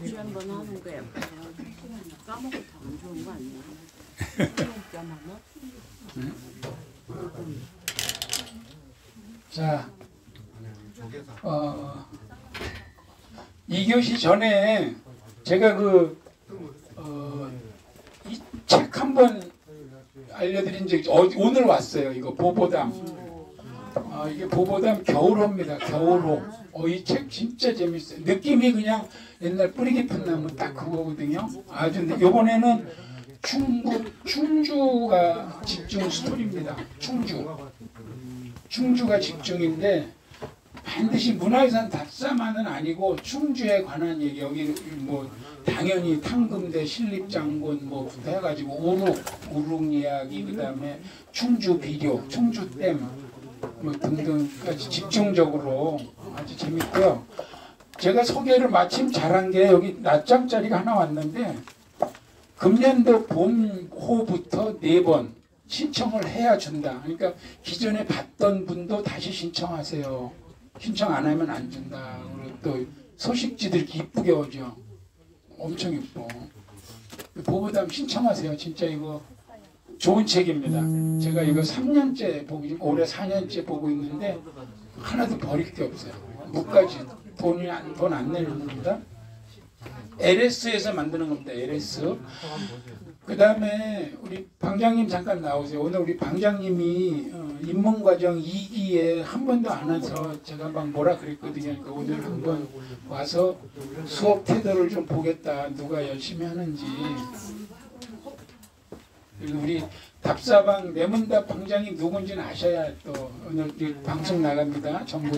일주일에 한 번 하는 거 약간 까먹고 다 안 좋은 거 아니에요? 자, 2교시 전에 제가 이 책 한번 알려드린 적이 오늘 왔어요. 이거 보보담. 이게 보보담 겨울호입니다. 겨울호. 이 책 진짜 재밌어요. 느낌이 그냥 옛날 뿌리 깊은 나무 딱 그거거든요. 아주 이번에는 충주가 집중 스토리입니다. 충주가 집중인데 반드시 문화유산 답사만은 아니고 충주에 관한 얘기. 여기 뭐 당연히 탕금대 신립장군 뭐부터 해가지고 우룩 이야기, 그다음에 충주 비료, 충주댐 뭐 등등까지 집중적으로 아주 재밌고요. 제가 소개를 마침 잘한 게 여기 낮장짜리가 하나 왔는데 금년도 봄호부터 4번 신청을 해야 준다. 그러니까 기존에 받던 분도 다시 신청하세요. 신청 안 하면 안 준다. 그리고 또 소식지들 이쁘게 오죠. 엄청 이뻐. 보보담 신청하세요. 진짜 이거 좋은 책입니다. 제가 이거 3년째 올해 4년째 보고 있는데 하나도 버릴 게 없어요. 무까지 돈 안 내는 겁니다. LS에서 만드는 겁니다. LS. 그 다음에 우리 방장님 잠깐 나오세요. 오늘 우리 방장님이 입문과정 2기에 한 번도 안 와서 제가 막 뭐라 그랬거든요. 그러니까 오늘 한번 와서 수업 태도를 좀 보겠다. 누가 열심히 하는지. 그리고 우리 답사방 내문답 방장님 누군지는 아셔야 또 오늘 방송 나갑니다. 전부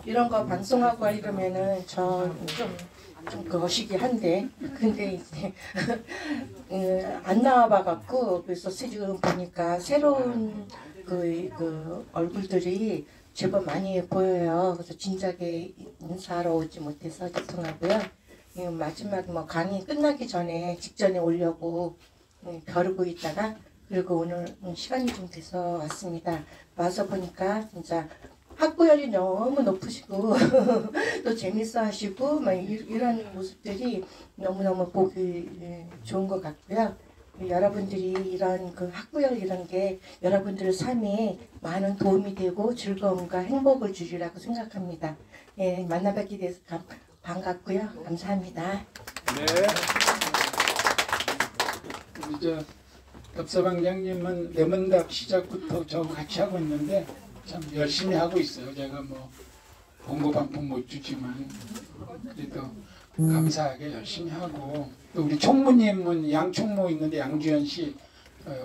이런 거 방송하고 이러면은 좀 거시기 한데, 근데 이제 안 나와봐갖고 그래서 지금 보니까 새로운 그 얼굴들이 제법 많이 보여요. 그래서 진작에 인사하러 오지 못해서 죄송하고요. 마지막 뭐 강의 끝나기 직전에 오려고 벼르고 있다가, 그리고 오늘 시간이 좀 돼서 왔습니다. 와서 보니까 진짜 학구열이 너무 높으시고 또 재밌어 하시고 막 이런 모습들이 너무너무 보기 좋은 것 같고요. 여러분들이 이런 그 학구열 이런 게 여러분들의 삶에 많은 도움이 되고 즐거움과 행복을 주리라고 생각합니다. 예, 만나 뵙게 돼서 반갑고요. 감사합니다. 네. 이제 답사방장님은 내문답 시작부터 저 같이 하고 있는데 참 열심히 하고 있어요. 제가 뭐 공고 반품 못 주지만 그래도 감사하게 열심히 하고, 또 우리 총무님은 양총무 있는데 양주현 씨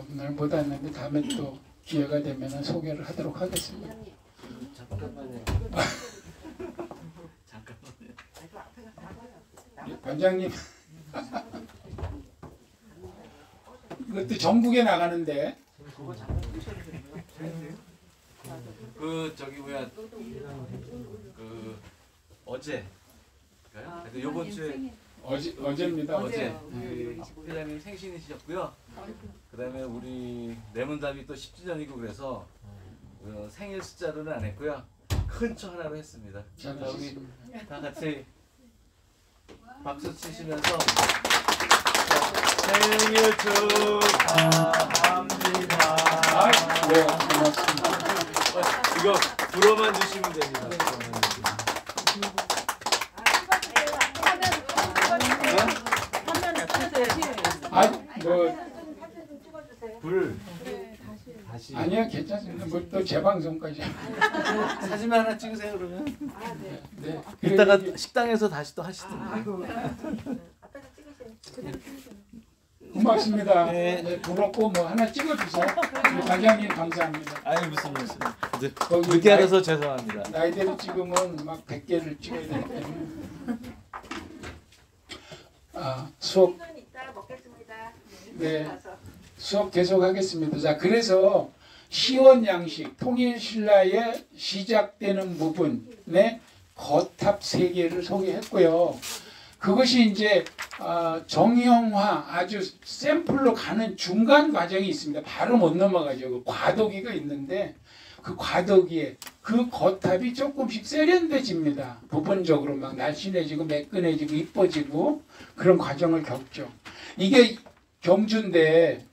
오늘 못 왔는데 다음에 또 기회가 되면 소개를 하도록 하겠습니다. 잠깐만요. 반장님 이것도 전국에 나가는데 저기 뭐야 어제 요번 주에 어제입니다. 어제 회장님 생신이셨고요. 그다음에 우리 내문답이 또 10주년이고 그래서 생일 숫자로는 안 했고요. 큰 초 하나로 했습니다. 자, 우리 다 같이 박수 치시면서 생일 축하합니다. 네, 고맙습니다. 이거 불어만 주시면 됩니다. 불 다시 아니야, 괜찮습니다. 뭐 또 재방송까지. 사진 하나 찍으세요 그러면. 네. 이따가 식당에서 다시 또 하시든지. 고맙습니다. 네, 부럽고 뭐 하나 찍어주세요. 반장님 감사합니다. 아니 무슨 말씀. 늦게 알아서 죄송합니다. 나이대로 찍으면 막 100개를 찍어야 되기 때문에. 수업. 네. 수업 계속하겠습니다. 자, 그래서 시원 양식, 통일 신라에 시작되는 부분의 거탑 3개를 소개했고요. 그것이 이제 정형화, 아주 샘플로 가는 중간 과정이 있습니다. 바로 못 넘어가죠. 그 과도기가 있는데 그 과도기에 그 겉탑이 조금씩 세련돼집니다. 부분적으로 막 날씬해지고 매끈해지고 이뻐지고 그런 과정을 겪죠. 이게 경주인데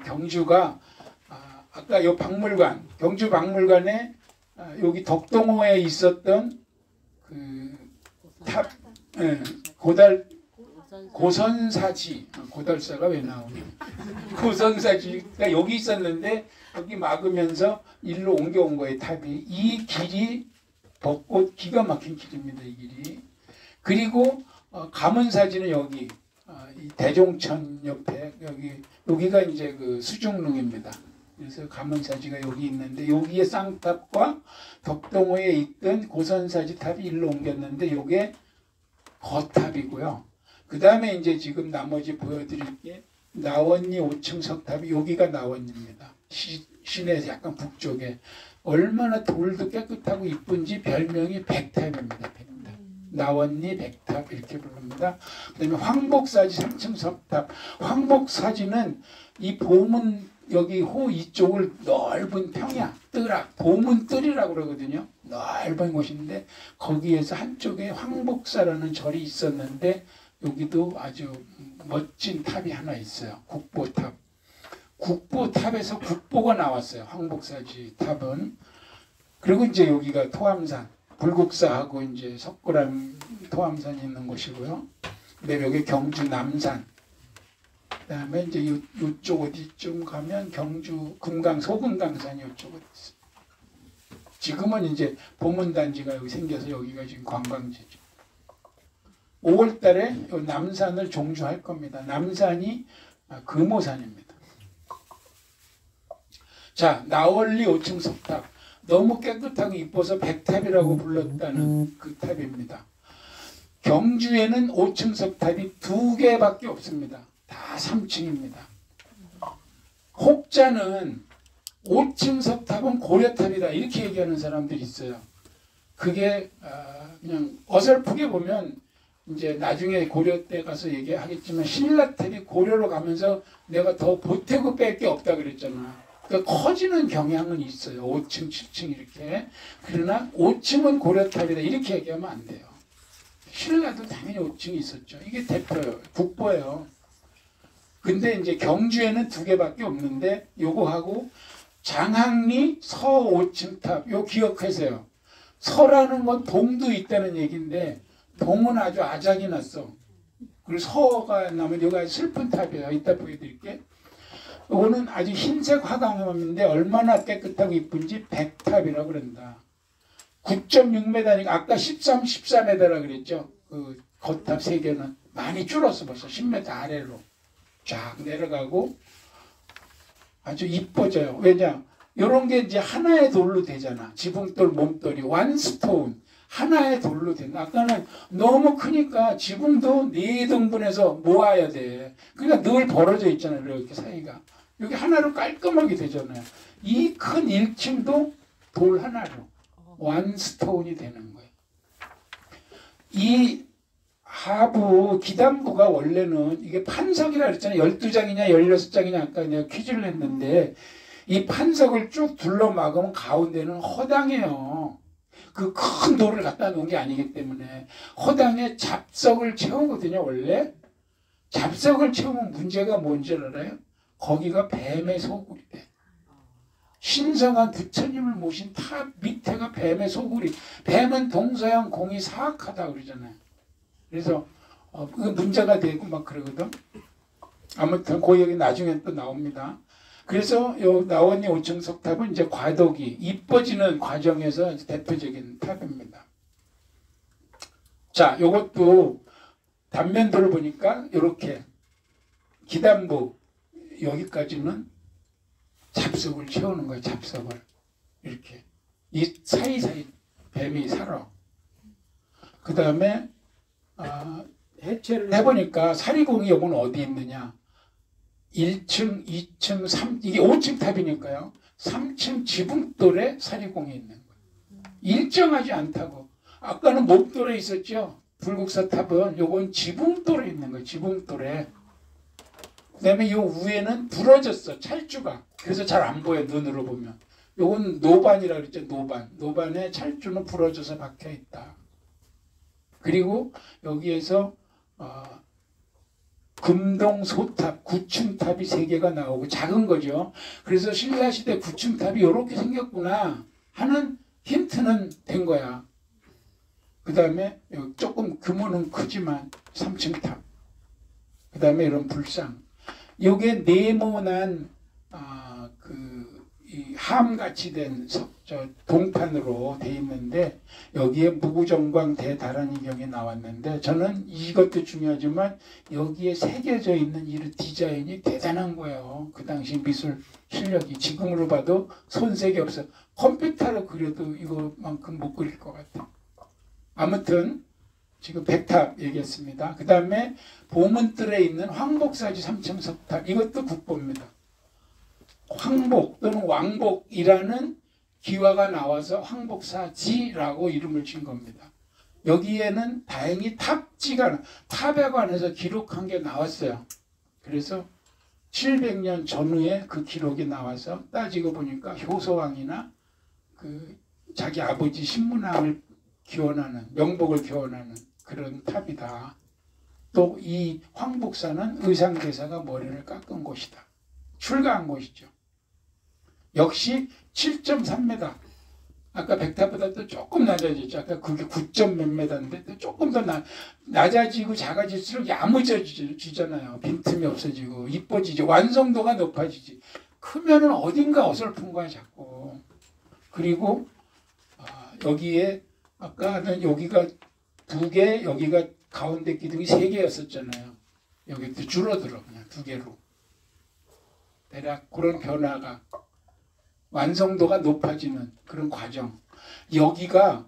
경주가 아까 요 박물관, 경주 박물관에 여기 덕동호에 있었던 그 탑, 고선사지, 고달사가 왜 나오니? 고선사지가 여기 있었는데 여기 막으면서 일로 옮겨온 거예요. 탑이. 이 길이 벚꽃 기가 막힌 길입니다. 이 길이. 그리고 가문사지는 여기 이 대종천 옆에 여기가 이제 그 수중릉입니다. 그래서 가문사지가 여기 있는데 여기에 쌍탑과 덕동호에 있던 고선사지 탑이 일로 옮겼는데 요게 겉탑이고요. 그 다음에 이제 지금 나머지 보여드릴게 나원리 5층 석탑이 여기가 나원리입니다. 시내에서 약간 북쪽에 얼마나 돌도 깨끗하고 이쁜지 별명이 백탑입니다. 백탑. 나원리 백탑 이렇게 부릅니다. 그 다음에 황복사지 3층 석탑. 황복사지는 이 보문 여기 호 이쪽을 넓은 평야 뜰악 보문뜰이라고 그러거든요. 넓은 곳인데 거기에서 한쪽에 황복사라는 절이 있었는데 여기도 아주 멋진 탑이 하나 있어요. 국보탑. 국보탑에서 국보가 나왔어요. 황복사지 탑은. 그리고 이제 여기가 토암산, 불국사하고 이제 석굴암 토암산이 있는 곳이고요. 그다음에 여기 경주 남산. 그다음에 이제 이쪽 어디쯤 가면 경주 금강 소금강산이 이쪽 어디 있어요. 지금은 이제 보문단지가 여기 생겨서 여기가 지금 관광지죠. 5월달에 남산을 종주할 겁니다. 남산이 금오산입니다. 자, 나원리 5층 석탑. 너무 깨끗하고 이뻐서 백탑이라고 불렀다는 그 탑입니다. 경주에는 5층 석탑이 2개밖에 없습니다. 다 3층입니다. 혹자는 5층 석탑은 고려탑이다 이렇게 얘기하는 사람들이 있어요. 그게 그냥 어설프게 보면 이제 나중에 고려 때 가서 얘기하겠지만 신라탑이 고려로 가면서 내가 더 보태고 뺄 게 없다 그랬잖아. 그러니까 커지는 경향은 있어요. 5층, 7층 이렇게. 그러나 5층은 고려탑이다 이렇게 얘기하면 안 돼요. 신라도 당연히 5층이 있었죠. 이게 대표예요. 국보예요. 근데 이제 경주에는 2개밖에 없는데 요거하고 장항리 서 5층 탑 요 기억하세요. 서라는 건 동도 있다는 얘기인데 동은 아주 아작이 났어. 그리고 서가 나면 여기가 슬픈 탑이에요. 이따 보여드릴게. 이거는 아주 흰색 화강암인데 얼마나 깨끗하고 이쁜지 백탑이라고 그런다. 9.6m니까 아까 14m라 그랬죠. 그 겉탑 3개는 많이 줄었어 벌써 10m 아래로 쫙 내려가고 아주 이뻐져요. 왜냐? 이런 게 이제 하나의 돌로 되잖아. 지붕돌, 몸돌이, 완스톤. 하나의 돌로 된다. 아까는 너무 크니까 지붕도 4등분해서 모아야 돼. 그러니까 늘 벌어져 있잖아요. 이렇게 사이가. 여기 하나로 깔끔하게 되잖아요. 이 큰 1층도 돌 하나로 완스톤이 되는 거예요. 이 하부 기단부가 원래는 이게 판석이라 그랬잖아요. 12장이냐 16장이냐 아까 내가 퀴즈를 했는데 이 판석을 쭉 둘러 막으면 가운데는 허당이에요. 그 큰 돌을 갖다 놓은 게 아니기 때문에 허당에 잡석을 채우거든요. 원래 잡석을 채우면 문제가 뭔지 알아요? 거기가 뱀의 소굴이 돼. 신성한 부처님을 모신 탑 밑에가 뱀의 소굴이. 뱀은 동서양 공이 사악하다 그러잖아요. 그래서 그 문제가 되고 막 그러거든. 아무튼 그 얘기 나중에 또 나옵니다. 그래서 요 나원리 5층 석탑은 이제 과도기 이뻐지는 과정에서 대표적인 탑입니다. 자, 요것도 단면도를 보니까 이렇게 기단부 여기까지는 잡석을 채우는 거예요. 잡석을 이렇게 이 사이사이 뱀이 살아. 그 다음에 해체를 해보니까 사리공이 요건 어디 있느냐? 1층, 2층, 3 이게 5층 탑이니까요. 3층 지붕돌에 사리공이 있는 거예요. 일정하지 않다고. 아까는 목돌에 있었죠. 불국사 탑은 요건 지붕돌에 있는 거예요. 지붕돌에. 그 다음에 요 위에는 부러졌어. 찰주가. 그래서 잘 안 보여 눈으로 보면. 요건 노반이라 그랬죠. 노반. 노반에 찰주는 부러져서 박혀 있다. 그리고 여기에서 금동소탑, 구층탑이 3개가 나오고 작은 거죠. 그래서 신라시대 구층탑이 이렇게 생겼구나 하는 힌트는 된 거야. 그 다음에 조금 규모는 크지만 3층 탑. 그 다음에 이런 불상. 요게 네모난 이 함같이 된 동판으로 돼 있는데 여기에 무구정광 대다란이경이 나왔는데 저는 이것도 중요하지만 여기에 새겨져 있는 이 디자인이 대단한 거예요. 그 당시 미술 실력이 지금으로 봐도 손색이 없어. 컴퓨터로 그려도 이거만큼 못 그릴 것 같아. 아무튼 지금 백탑 얘기했습니다. 그 다음에 보문뜰에 있는 황복사지 3층 석탑, 이것도 국보입니다. 황복 또는 왕복이라는 기와가 나와서 황복사지라고 이름을 진 겁니다. 여기에는 다행히 탑에 관해서 기록한 게 나왔어요. 그래서 700년 전후에 그 기록이 나와서 따지고 보니까 효소왕이나 자기 아버지 신문왕을 기원하는, 명복을 기원하는 그런 탑이다. 또 이 황복사는 의상대사가 머리를 깎은 곳이다. 출가한 곳이죠. 역시 7.3m. 아까 백탑보다 또 조금 낮아졌죠. 아까 그게 9점 몇 메다인데 또 조금 더 낮아지고 작아질수록 야무져지잖아요. 빈틈이 없어지고 이뻐지지. 완성도가 높아지지. 크면은 어딘가 어설픈 거야 자꾸. 그리고 여기에 아까는 여기가 2개, 여기가 가운데 기둥이 3개였었잖아요. 여기 또 줄어들어 그냥 2개로. 대략 그런 변화가, 완성도가 높아지는 그런 과정. 여기가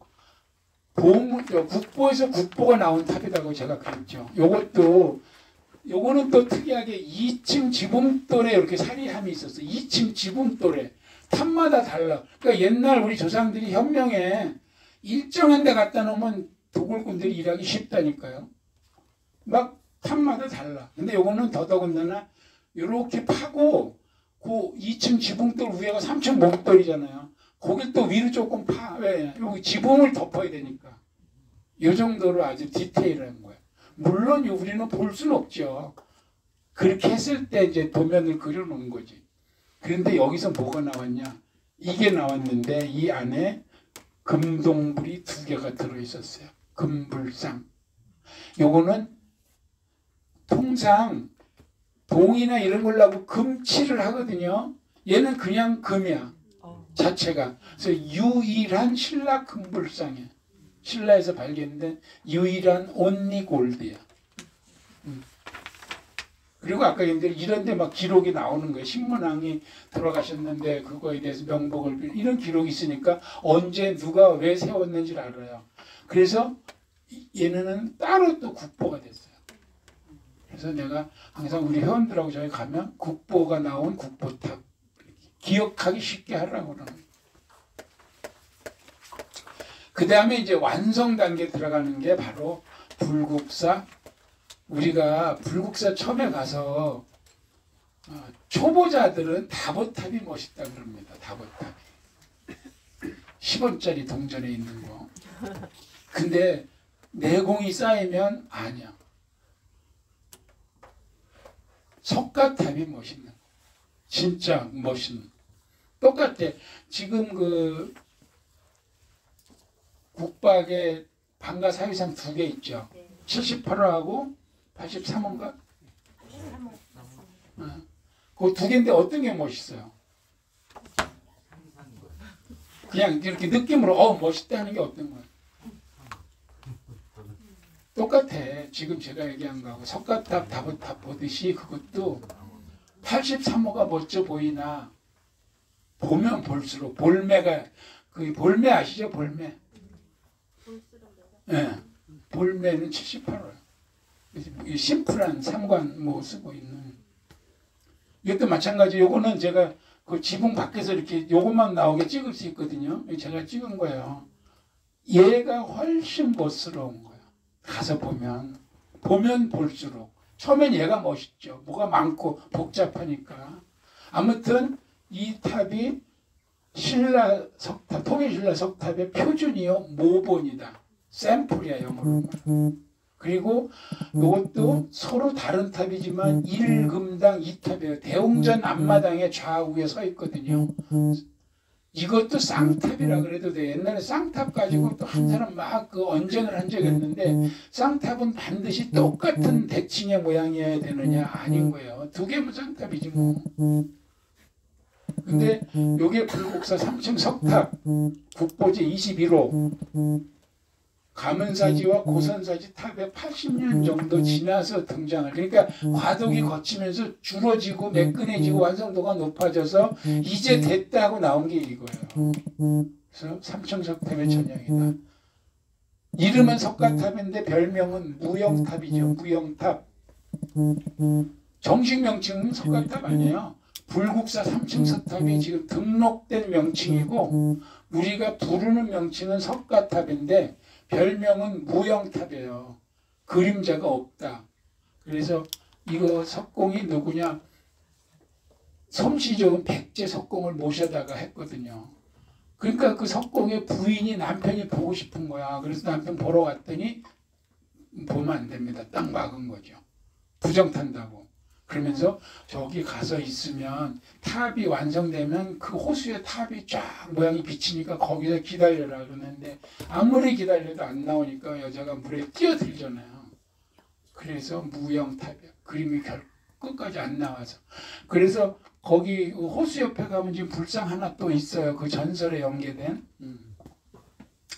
국보에서 국보가 나온 탑이라고 제가 그랬죠. 요거는 또 특이하게 2층 지붕돌에 이렇게 사리함이 있었어요. 2층 지붕돌에 탑마다 달라. 그러니까 옛날 우리 조상들이 현명에 일정한 데 갖다 놓으면 도굴꾼들이 일하기 쉽다니까요. 막 탑마다 달라. 근데 요거는 더더군다나 이렇게 파고 그 2층 지붕돌 위에가 3층 목돌이잖아요. 거길 또 위로 조금 왜? 여기 지붕을 덮어야 되니까. 이 정도로 아주 디테일한 거예요. 물론 우리는 볼 수는 없죠. 그렇게 했을 때 이제 도면을 그려놓은 거지. 그런데 여기서 뭐가 나왔냐? 이게 나왔는데 이 안에 금동불이 2개가 들어있었어요. 금불상. 요거는 통상 동이나 이런 걸로 금칠을 하거든요. 얘는 그냥 금이야. 자체가. 그래서 유일한 신라 금불상이야. 신라에서 발견된 유일한 온리 골드야. 그리고 아까 이런 데 막 기록이 나오는 거예요. 신문왕이 돌아가셨는데 그거에 대해서 명복을 이런 기록이 있으니까 언제 누가 왜 세웠는지를 알아요. 그래서 얘네는 따로 또 국보가 됐어요. 그래서 내가 항상 우리 회원들하고 저희 가면 국보가 나온 국보탑 기억하기 쉽게 하라고 그러는 거예요. 그 다음에 이제 완성 단계 들어가는 게 바로 불국사. 우리가 불국사 처음에 가서 초보자들은 다보탑이 멋있다 그럽니다. 다보탑 10원짜리 동전에 있는 거. 근데 내공이 쌓이면 아니야. 석가탑이 멋있는 거. 진짜 멋있는. 똑같아. 지금 국박에 방가 사위상 2개 있죠. 78호하고 83호인가? 그 2개인데 어떤 게 멋있어요? 그냥 이렇게 느낌으로 멋있다는 게 어떤 거야? 똑같아. 지금 제가 얘기한 거하고 석가탑, 다보탑 보듯이 그것도 83호가 멋져 보이나 보면 볼수록 볼매가 볼매 아시죠? 볼매. 예. 볼매는 78호예요. 심플한 삼관 쓰고 있는. 이것도 마찬가지. 요거는 제가 그 지붕 밖에서 이렇게 요것만 나오게 찍을 수 있거든요. 제가 찍은 거예요. 얘가 훨씬 멋스러운 거예요. 가서 보면 볼수록. 처음엔 얘가 멋있죠. 뭐가 많고 복잡하니까. 아무튼 이 탑이 신라 석탑, 통일신라 석탑의 표준이요 모본이다. 샘플이야 영어로. 그리고 이것도 서로 다른 탑이지만 1금당 2탑이에요. 대웅전 앞마당에 좌우에 서 있거든요. 이것도 쌍탑이라 그래도 돼. 옛날에 쌍탑 가지고 또 한 사람 막 그 언쟁을 한 적이 있는데 쌍탑은 반드시 똑같은 대칭의 모양이어야 되느냐? 아닌 거예요. 두 개면 쌍탑이지 뭐. 근데 요게 불국사 3층 석탑 국보지 21호 가문사지와 고선사지 탑에 80년 정도 지나서 등장을. 그러니까 과도기 거치면서 줄어지고 매끈해지고 완성도가 높아져서 이제 됐다 하고 나온 게 이거예요. 그래서 3층 석탑의 전형이다. 이름은 석가탑인데 별명은 무영탑이죠. 무영탑. 정식 명칭은 석가탑 아니에요. 불국사 3층 석탑이 지금 등록된 명칭이고 우리가 부르는 명칭은 석가탑인데 별명은 무영탑이에요. 그림자가 없다. 그래서 이거 석공이 누구냐? 솜씨좋은 백제 석공을 모셔다가 했거든요. 그러니까 그 석공의 부인이 남편이 보고 싶은 거야. 그래서 남편 보러 갔더니 보면 안 됩니다. 딱 막은 거죠. 부정탄다고. 그러면서 저기 가서 있으면 탑이 완성되면 그 호수에 탑이 쫙 모양이 비치니까 거기서 기다려라 그러는데 아무리 기다려도 안 나오니까 여자가 물에 뛰어들잖아요. 그래서 무영탑이야. 그림이 끝까지 안 나와서. 그래서 거기 호수 옆에 가면 지금 불상 하나 또 있어요. 그 전설에 연계된.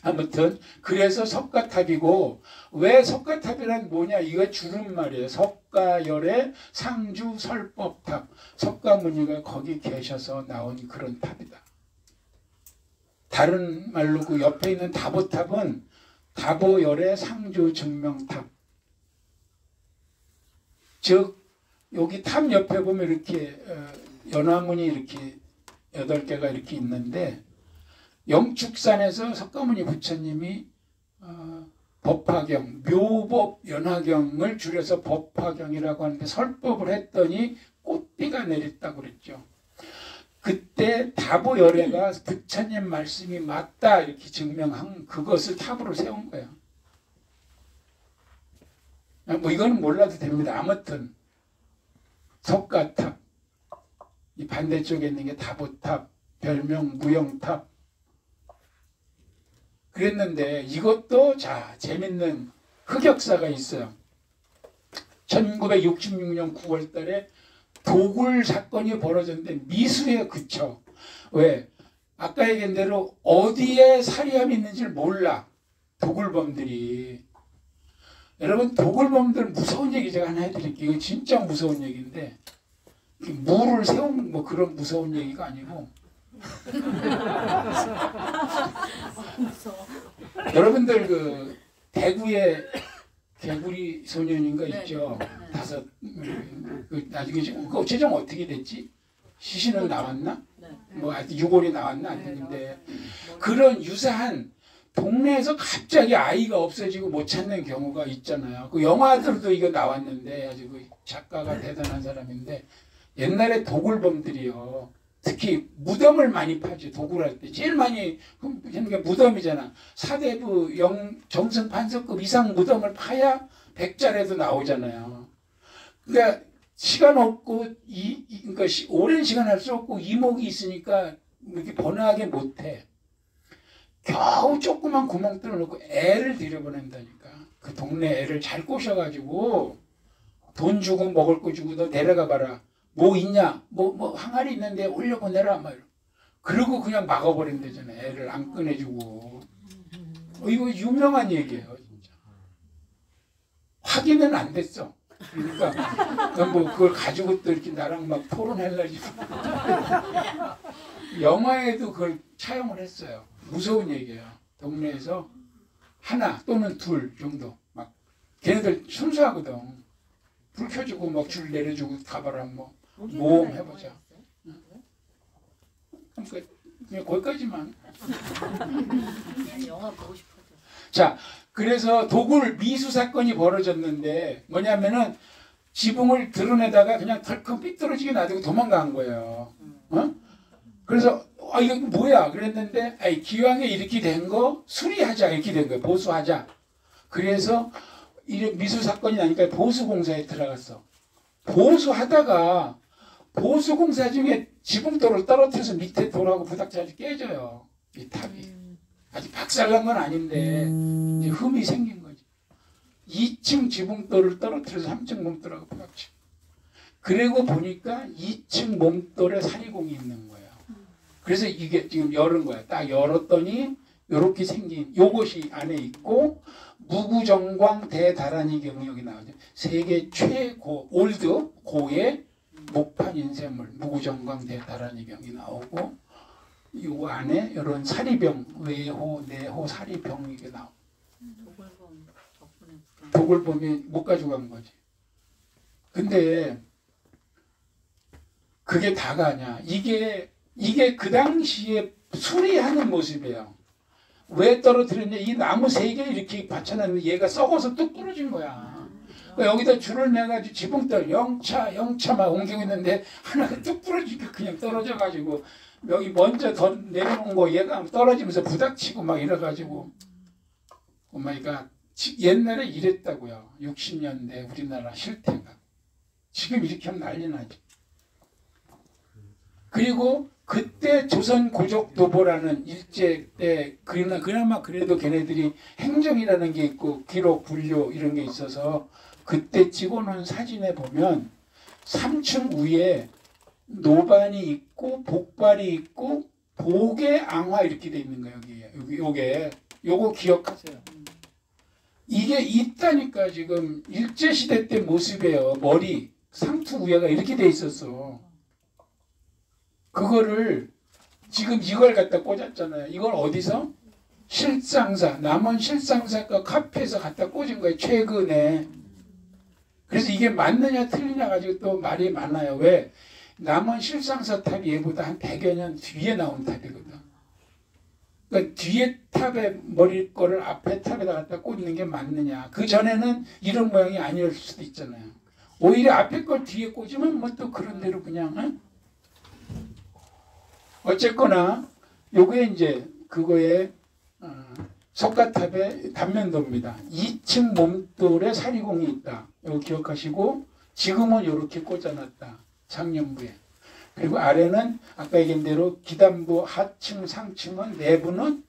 아무튼 그래서 석가탑이고 왜 석가탑이란 뭐냐 이거 줄임말이에요. 석가열의 상주 설법탑. 석가모니가 거기 계셔서 나온 그런 탑이다. 다른 말로 그 옆에 있는 다보탑은 다보열의 상주 증명탑. 즉 여기 탑 옆에 보면 이렇게 연화문이 이렇게 8개가 이렇게 있는데 영축산에서 석가모니 부처님이 법화경, 묘법 연화경을 줄여서 법화경이라고 하는데 설법을 했더니 꽃비가 내렸다고 그랬죠. 그때 다보열애가 부처님 말씀이 맞다 이렇게 증명한 그것을 탑으로 세운 거예요. 뭐 이거는 몰라도 됩니다. 아무튼 석가탑, 이 반대쪽에 있는 게 다보탑, 별명 무영탑. 그랬는데 이것도 자 재밌는 흑역사가 있어요. 1966년 9월 달에 도굴 사건이 벌어졌는데 미수에 그쳐. 왜? 아까 얘기한 대로 어디에 사리함이 있는지를 몰라. 도굴범들이. 여러분 도굴범들 무서운 얘기 제가 하나 해드릴게요. 이거 진짜 무서운 얘기인데 무를 세운 뭐 그런 무서운 얘기가 아니고 여러분들 그 대구에 개구리 소년인가 있죠. 5 그 나중에 그 최종 어떻게 됐지? 시신은 나왔나? 뭐 하여튼 유골이 나왔나 안 했는데 그런 유사한 동네에서 갑자기 아이가 없어지고 못 찾는 경우가 있잖아요. 그 영화들도 이거 나왔는데 아주 그 작가가 대단한 사람인데 옛날에 도굴범들이요. 특히 무덤을 많이 파죠. 도굴할 때 제일 많이 하는 게 무덤이잖아. 사대부 정승 판서급 이상 무덤을 파야 백자라도 나오잖아요. 그러니까 시간 없고 그러니까 오랜 시간 할 수 없고 이목이 있으니까 이렇게 번화하게 못해. 겨우 조그만 구멍 뚫어놓고 애를 들여보낸다니까. 그 동네 애를 잘 꼬셔가지고 돈 주고 먹을 거 주고 너 내려가 봐라. 뭐 있냐? 뭐 항아리 있는데 올려보내라. 막 그러고 그냥 막아버린다잖아요. 애를 안 꺼내주고. 이거 유명한 얘기예요. 진짜. 확인은 안 됐어. 그러니까 뭐 그걸 가지고 또 이렇게 나랑 막 토론하려고. 영화에도 그걸 차용을 했어요. 무서운 얘기예요. 동네에서 하나 또는 둘 정도 막 걔네들 순수하거든. 불 켜주고 막 줄 내려주고 가봐라 뭐 모험 해보자. 그러니까 그냥 거기까지만. 영화 보고 싶어져. 자, 그래서 도굴 미수 사건이 벌어졌는데 뭐냐면은 지붕을 드러내다가 그냥 덜컹 삐뚤어지게 놔두고 도망간 거예요. 어? 그래서 아 이거 뭐야 그랬는데 아이 기왕에 이렇게 된 거 수리하자 이렇게 된 거예요. 보수하자. 그래서 미수 사건이 나니까 보수공사에 들어갔어. 보수하다가 보수공사 중에 지붕돌을 떨어뜨려서 밑에 돌하고 부닥쳐서 깨져요. 이 탑이. 아직 박살난 건 아닌데 이제 흠이 생긴 거지. 2층 지붕돌을 떨어뜨려서 3층 몸돌하고 부닥쳐. 그리고 보니까 2층 몸돌에 사리공이 있는 거예요. 그래서 이게 지금 열은 거야. 딱 열었더니 이렇게 생긴 요것이 안에 있고 무구정광 대다란이 경력이 나오죠. 세계 최고 올드 고의 목판 인쇄물 무구정광 대다란이 경이 나오고 요 안에 이런 사리병 외호 내호 사리병 이게 나오고 도굴범이 못 가져간 거지. 근데 그게 다가 아니야. 이게 그 당시에 수리하는 모습이에요. 왜 떨어뜨렸냐? 이 나무 3개 이렇게 받쳐놨는데 얘가 썩어서 뚝 부러진 거야. 여기다 줄을 내가지고 지붕돌 영차 막 옮기고 있는데 하나가 뚝 부러지니까 그냥 떨어져가지고 여기 먼저 더 내려온 거 얘가 떨어지면서 부닥치고 막 이래가지고 오마이갓. 옛날에 이랬다고요. 60년대 우리나라 실태가. 지금 이렇게 하면 난리 나죠. 그리고 그때 조선 고족도보라는 일제 때 그나마 그래도 걔네들이 행정이라는 게 있고 기록 분류 이런 게 있어서 그때 찍어놓은 사진에 보면 3층 위에 노반이 있고 복발이 있고 복의 앙화 이렇게 돼 있는 거예요. 요거 기억하세요. 이게 있다니까. 지금 일제시대 때 모습이에요. 머리 상투 위에가 이렇게 돼 있었어. 그거를 지금 이걸 갖다 꽂았잖아요. 이걸 어디서? 실상사, 남원 실상사가 카페에서 갖다 꽂은 거예요. 최근에. 그래서 이게 맞느냐 틀리냐 가지고 또 말이 많아요. 왜? 남원 실상사 탑이 얘보다 한 100여 년 뒤에 나온 탑이거든. 그러니까 뒤에 탑에 머리 거를 앞에 탑에다 갖다 꽂는 게 맞느냐. 그 전에는 이런 모양이 아니었을 수도 있잖아요. 오히려 앞에 걸 뒤에 꽂으면 뭐 또 그런 대로 그냥 응? 어쨌거나 요게 이제 그거에 석가탑의 단면도입니다. 2층 몸돌에 사리공이 있다. 이거 기억하시고 지금은 이렇게 꽂아놨다. 창년부에. 그리고 아래는 아까 얘기한 대로 기단부 하층 상층은 내부는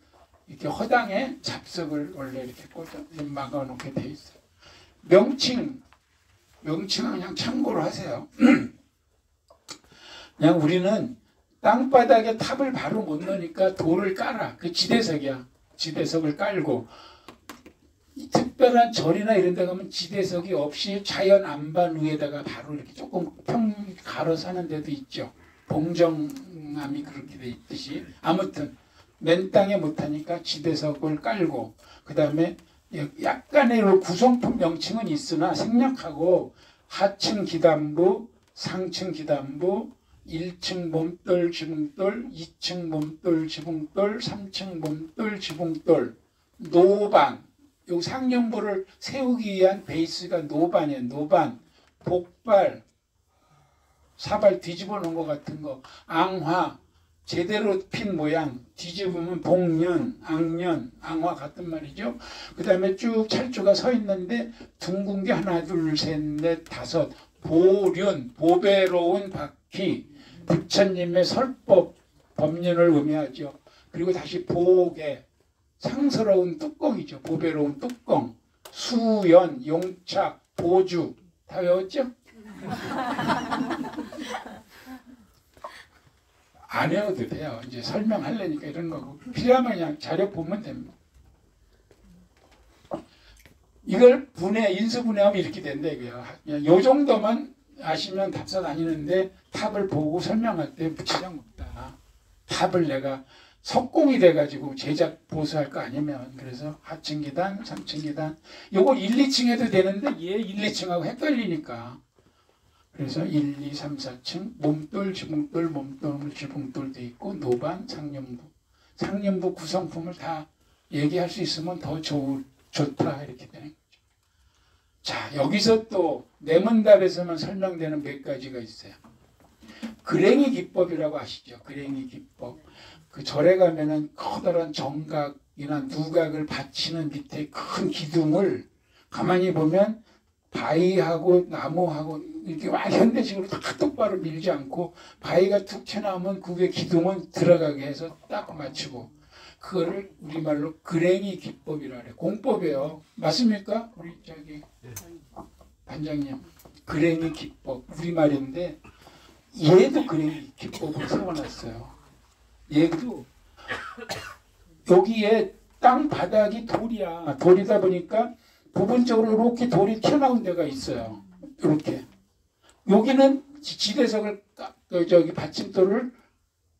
이렇게 허당에 잡석을 원래 이렇게 꽂아 막아놓게 돼 있어요. 명칭은 그냥 참고로 하세요. 그냥 우리는 땅바닥에 탑을 바로 못 넣으니까 돌을 깔아. 그 지대석이야. 지대석을 깔고 특별한 절이나 이런 데 가면 지대석이 없이 자연 안반 위에다가 바로 이렇게 조금 평 갈아서 하는 데도 있죠. 봉정암이 그렇게 돼 있듯이. 아무튼 맨 땅에 못하니까 지대석을 깔고 그 다음에 약간의 구성품 명칭은 있으나 생략하고 하층 기단부, 상층 기단부, 1층 몸돌 지붕돌, 2층 몸돌 지붕돌, 3층 몸돌 지붕돌, 노반. 요 상령부를 세우기 위한 베이스가 노반이에요. 노반, 복발, 사발 뒤집어 놓은 것 같은 거, 앙화, 제대로 핀 모양, 뒤집으면 복년, 앙년, 앙화 같은 말이죠. 그 다음에 쭉 찰주가 서 있는데 둥근 게 하나, 둘, 셋, 넷, 다섯, 보륜, 보배로운 바퀴, 부처님의 설법, 법륜을 의미하죠. 그리고 다시 보게, 상스러운 뚜껑이죠. 보배로운 뚜껑, 수연, 용착, 보주. 다 외웠죠? 안 외워도 돼요. 이제 설명하려니까 이런 거고. 필요하면 그냥 자료 보면 됩니다. 이걸 인수분해하면 이렇게 된다 이거예요. 그냥 요 정도만 아시면 답사 다니는데 탑을 보고 설명할 때 부치장 없다. 탑을 내가 석공이 돼가지고 제작 보수할 거 아니면. 그래서 하층 계단, 3층 계단. 요거 1, 2층 해도 되는데 얘 1, 2층하고 헷갈리니까. 그래서 1, 2, 3, 4층 몸돌, 지붕돌, 몸돌, 지붕돌도 있고 노반, 상년부. 상년부 구성품을 다 얘기할 수 있으면 더 좋다 이렇게 되는 거죠. 자, 여기서 또 내문답에서만 설명되는 몇 가지가 있어요. 그랭이 기법이라고 아시죠? 그랭이 기법. 그 절에 가면은 커다란 정각이나 누각을 받치는 밑에 큰 기둥을 가만히 보면 바위하고 나무하고 이렇게 현대식으로 다 똑바로 밀지 않고 바위가 툭 튀어나오면 그 위에 기둥은 들어가게 해서 딱 맞추고 그거를 우리말로 그랭이 기법이라 그래. 공법이에요. 맞습니까? 우리 저기 반장님. 그랭이 기법 우리말인데 얘도 그랭이 기법을 세워놨어요. 얘도 여기에 땅 바닥이 돌이야. 돌이다 보니까 부분적으로 이렇게 돌이 튀어나온 데가 있어요. 이렇게. 여기는 지대석을 저기 받침돌을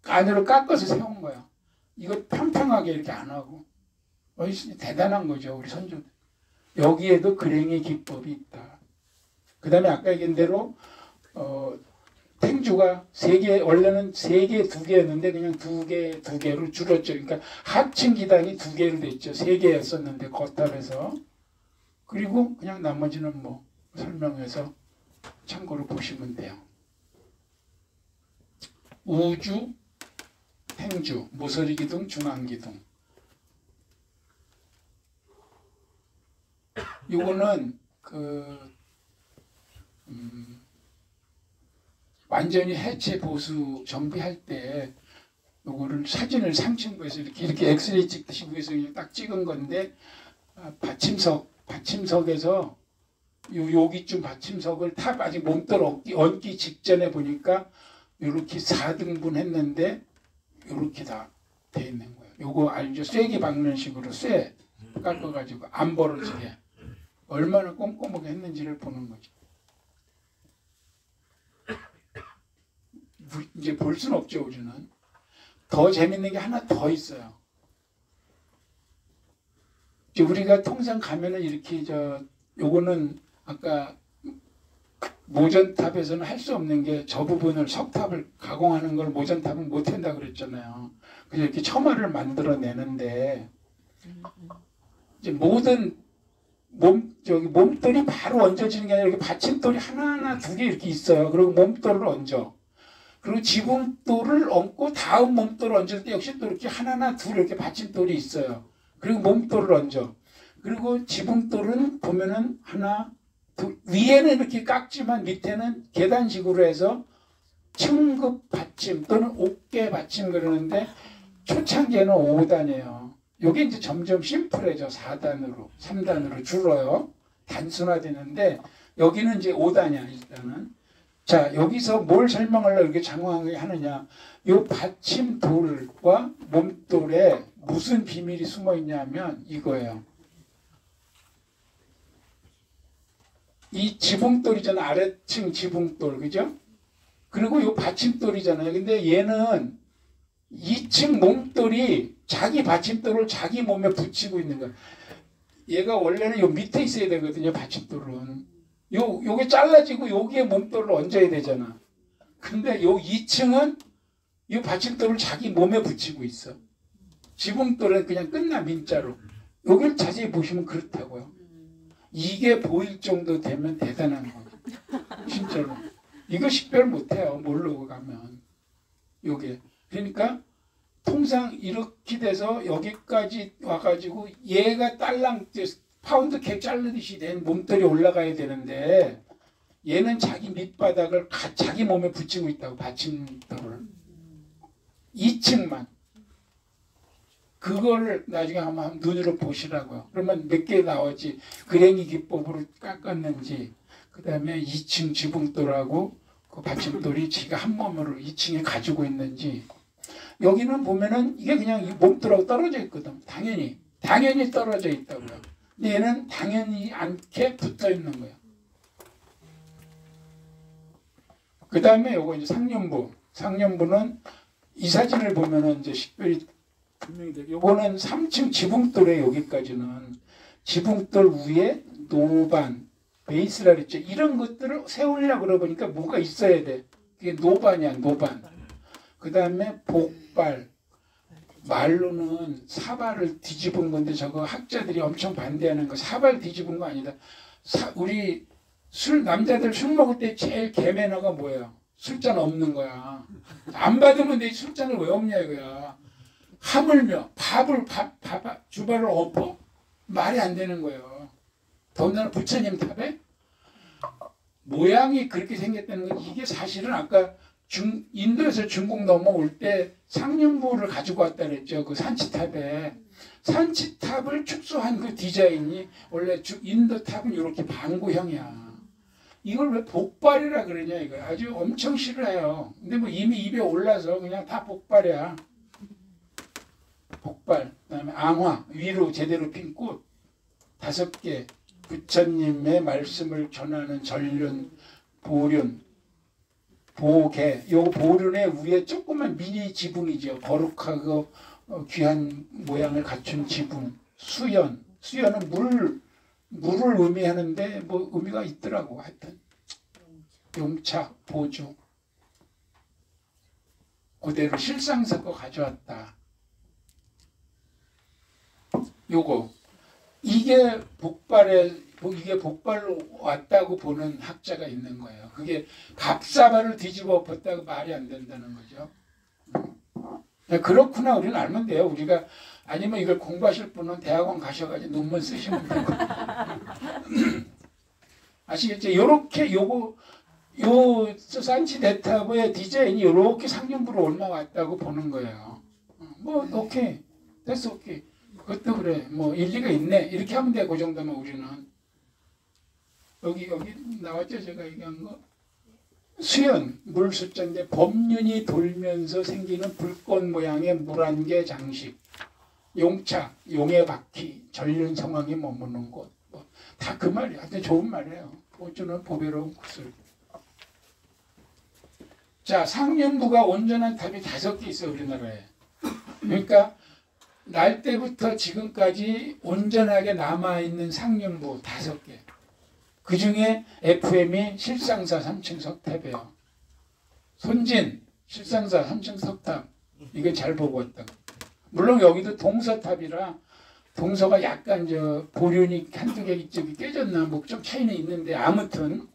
안으로 깎아서 세운 거야. 이거 평평하게 이렇게 안 하고. 대단한 거죠, 우리 선조들. 여기에도 그랭이 기법이 있다. 그 다음에 아까 얘기한 대로 탱주가 원래는 3개, 2개였는데 그냥 2개로 줄었죠. 그러니까 하층 기단이 2개로 됐죠. 3개였었는데 거탑에서. 그리고 그냥 나머지는 뭐 설명해서 참고로 보시면 돼요. 우주, 탱주, 모서리기둥, 중앙기둥. 이거는 완전히 해체 보수 정비할 때 요거를 사진을 3층부에서 이렇게 엑스레이 찍듯이 위에서 딱 찍은 건데 받침석에서 여기쯤 받침석을 탑 아직 몸돌 얹기 직전에 보니까 이렇게 4등분 했는데 이렇게 다 돼 있는 거예요. 요거 알죠? 쇠기 박는 식으로 쇠 깎아가지고 안 벌어지게 얼마나 꼼꼼하게 했는지를 보는 거죠. 이제 볼 수는 없죠, 우리는. 더 재밌는 게 하나 더 있어요. 이제 우리가 통상 가면은 이렇게 요거는 아까 모전탑에서는 할 수 없는 게 저 부분을 석탑을 가공하는 걸 모전탑은 못 한다 그랬잖아요. 그래서 이렇게 처마를 만들어내는데 이제 모든 몸돌이 바로 얹어지는 게 아니라 이렇게 받침돌이 하나하나 2개 이렇게 있어요. 그리고 몸돌을 얹어. 그리고 지붕돌을 얹고 다음 몸돌을 얹을 때 역시 또 이렇게 하나나 둘 이렇게 받침돌이 있어요. 그리고 몸돌을 얹어. 그리고 지붕돌은 보면은 하나, 둘, 위에는 이렇게 깎지만 밑에는 계단식으로 해서 층급 받침 또는 옥계 받침 그러는데 초창기에는 5단이에요. 이게 이제 점점 심플해져 4단으로, 3단으로 줄어요. 단순화되는데 여기는 이제 5단이야 일단은. 자, 여기서 뭘 설명하려고 이렇게 장황하게 하느냐. 이 받침돌과 몸돌에 무슨 비밀이 숨어 있냐면 이거예요. 이 지붕돌이잖아. 아래층 지붕돌. 그죠? 그리고 이 받침돌이잖아요. 근데 얘는 2층 몸돌이 자기 받침돌을 자기 몸에 붙이고 있는 거야. 얘가 원래는 요 밑에 있어야 되거든요. 받침돌은. 요게 잘라지고 여기에 몸돌을 얹어야 되잖아. 근데 요 2층은 이 받침돌을 자기 몸에 붙이고 있어. 지붕돌은 그냥 끝나 민자로. 여기를 자세히 보시면 그렇다고요. 이게 보일 정도 되면 대단한 거예요. 진짜로. 이거 식별 못해요. 모르고 가면. 요게. 그러니까 통상 이렇게 돼서 여기까지 와가지고 얘가 딸랑 파운드 케이크 자르듯이 된 몸돌이 올라가야 되는데 얘는 자기 밑바닥을 자기 몸에 붙이고 있다고. 받침돌을 2층만 그거를 나중에 한번 눈으로 보시라고요. 그러면 몇 개 나오지. 그랭이 기법으로 깎았는지 그 다음에 2층 지붕돌하고 그 받침돌이 지가 한 몸으로 2층에 가지고 있는지. 여기는 보면은 이게 그냥 이 몸돌하고 떨어져 있거든. 당연히 떨어져 있다고요. 근데 얘는 당연히 않게 붙어 있는 거예요. 그 다음에 요거 이제 상년부는 이 사진을 보면은 이제 식별이 분명히 되고, 요거는 3층 지붕돌에 여기까지는 지붕돌 위에 노반, 베이스라 그랬죠. 이런 것들을 세우려고 그러보니까 뭐가 있어야 돼. 그게 노반이야, 노반. 그 다음에 복발. 말로는 사발을 뒤집은 건데 저거 학자들이 엄청 반대하는 거. 사발 뒤집은 거 아니다. 우리 남자들 술 먹을 때 제일 개매너가 뭐예요? 술잔 없는 거야. 안 받으면 내 술잔을 왜 없냐 이거야. 하물며 주발을 엎어? 말이 안 되는 거예요. 더군다나 부처님 탑에 모양이 그렇게 생겼다는 건 이게 사실은 아까 인도에서 중국 넘어올 때 상륜부를 가지고 왔다 그랬죠. 그 산치탑에. 산치탑을 축소한 그 디자인이 원래 인도 탑은 이렇게 반구형이야. 이걸 왜 복발이라 그러냐 이거 아주 엄청 싫어해요. 근데 뭐 이미 입에 올라서 그냥 다 복발이야. 복발. 그다음에 앙화 위로 제대로 핀 꽃 5개. 부처님의 말씀을 전하는 전륜, 보륜, 보계. 요 보륜의 위에 조그만 미니 지붕이죠. 거룩하고 귀한 모양을 갖춘 지붕. 수연. 수연은 물을 의미하는데 뭐 의미가 있더라고. 하여튼 용차, 보주. 그대로 실상석고 가져왔다. 요거. 이게 복발로 왔다고 보는 학자가 있는 거예요. 그게 갑사발을 뒤집어 엎었다고 말이 안 된다는 거죠. 그렇구나. 우리는 알면 돼요. 우리가 아니면 이걸 공부하실 분은 대학원 가셔가지고 논문 쓰시면 되고. 아시겠죠? 요렇게 요 산치 대탑의 디자인이 요렇게 상륜부로 올라왔다고 보는 거예요. 뭐 오케이. 됐어 오케이. 그것도 그래. 뭐 일리가 있네. 이렇게 하면 돼. 그 정도면 우리는. 여기 나왔죠? 제가 얘기한 거. 수연, 물 숫자인데 법륜이 돌면서 생기는 불꽃 모양의 물안개 장식. 용차, 용의 바퀴, 전륜 성황이 머무는 곳. 뭐, 다 그 말이야. 하여튼 좋은 말이에요. 보주는 보배로운 구슬. 자, 상륜부가 온전한 탑이 5개 있어 우리나라에. 그러니까 날 때부터 지금까지 온전하게 남아있는 상륜부 5개. 그 중에 FM이 실상사 3층 석탑이에요. 손진 실상사 3층 석탑. 이거 잘 보고 왔다. 물론 여기도 동서탑이라 동서가 약간 보륜이 한두 개 쪽이 깨졌나 뭐 좀 차이는 있는데 아무튼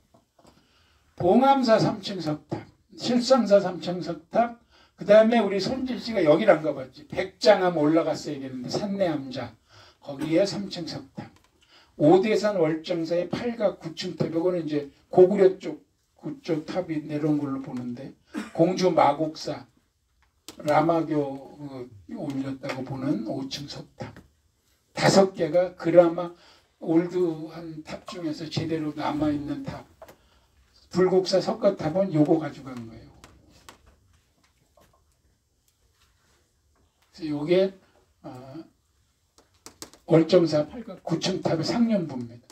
봉암사 3층 석탑, 실상사 3층 석탑. 그 다음에 우리 손진 씨가 여기를 안 가봤지. 백장암 올라갔어야겠는데 산내암자 거기에 3층 석탑. 오대산 월정사의 8각 9층 탑. 이거는 이제 고구려 쪽 그쪽 탑이 내려온 걸로 보는데 공주 마곡사 라마교 올렸다고 보는 5층 석탑. 5개가 그나마 올드한 탑 중에서 제대로 남아있는 탑. 불국사 석가탑은 요거 가져간 거예요. 그래서 요게 월정사 8각 9층 탑의 상륜부입니다.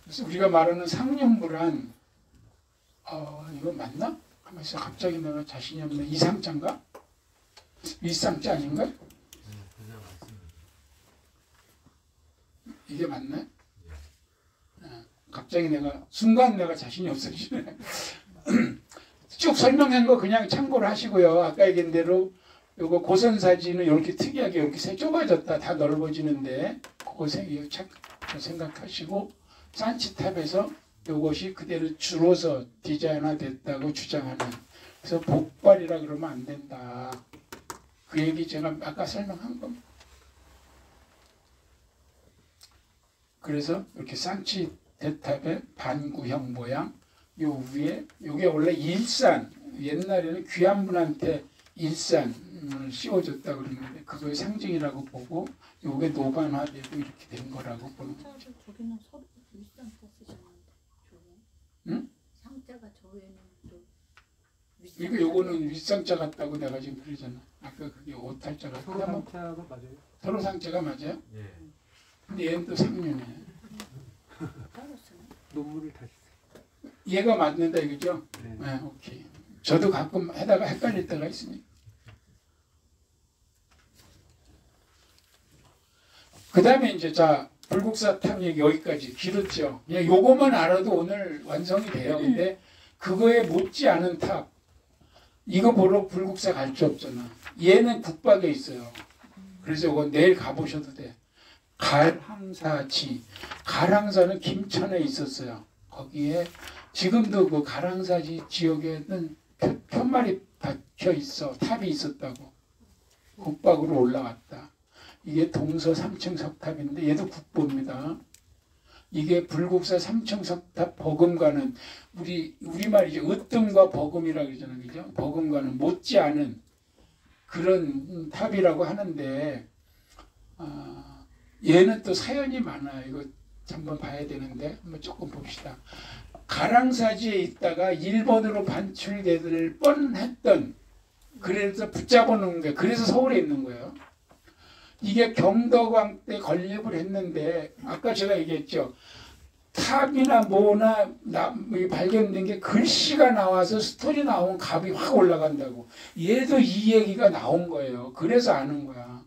그래서 우리가 말하는 상륜부란 이거 맞나? 가만히 있어. 갑자기 내가 자신이 없네. 이상자인가? 윗상자 아닌가? 이게 맞네? 갑자기 순간 내가 자신이 없어지네. 쭉 설명한 거 그냥 참고를 하시고요. 아까 얘기한 대로 요거 고선 사진은 이렇게 특이하게 이렇게 좁아졌다. 다 넓어지는데 그거 생각하시고 산치탑에서 요것이 그대로 줄어서 디자인화됐다고 주장하는. 그래서 복발이라 그러면 안 된다. 그 얘기 제가 아까 설명한 겁니다. 그래서 이렇게 산치 대탑의 반구형 모양. 요 위에 요게 원래 일산, 옛날에는 귀한 분한테 일산을 씌워줬다 그러는데 그거의 상징이라고 보고 요게 노반화되고 이렇게 된 거라고 보는 거죠. 저기는 서로 윗상자 쓰셨는데 응? 상자가 저에는 또 이거 요거는 윗상자 같다고 내가 지금 그러잖아. 아까 그게 오탈자 같다. 서로 상자가 맞아요? 서로 상자가 맞아요? 예. 근데 얘는 또 상륜이에요. 따로 쓰네. 논문을 다시 얘가 맞는다 이거죠? 네. 네, 오케이. 저도 가끔 하다가 헷갈릴 때가 있으니까. 그 다음에 이제 불국사 탑 얘기 여기까지 길었죠. 그냥 요거만 알아도 오늘 완성이 돼요. 근데 그거에 못지않은 탑. 이거 보러 불국사 갈 수 없잖아. 얘는 국박에 있어요. 그래서 이거 내일 가보셔도 돼. 갈항사지. 갈항사는 김천에 있었어요. 거기에 지금도 그 갈항사지 지역에는 편말이 박혀 있어. 탑이 있었다고. 국박으로 올라왔다. 이게 동서 3층 석탑인데 얘도 국보입니다. 이게 불국사 3층 석탑 버금가는 우리말이죠. 으뜸과 버금이라고 그러잖아요. 그죠? 버금가는 못지않은 그런 탑이라고 하는데 얘는 또 사연이 많아요. 이거 한번 봐야 되는데 한번 조금 봅시다. 가랑사지에 있다가 일본으로 반출될 뻔했던 그래서 붙잡아 놓은 게 그래서 서울에 있는 거예요. 이게 경덕왕 때 건립을 했는데 아까 제가 얘기했죠. 탑이나 뭐나 발견된 게 글씨가 나와서 스토리 나오면 값이 확 올라간다고. 얘도 이 얘기가 나온 거예요. 그래서 아는 거야.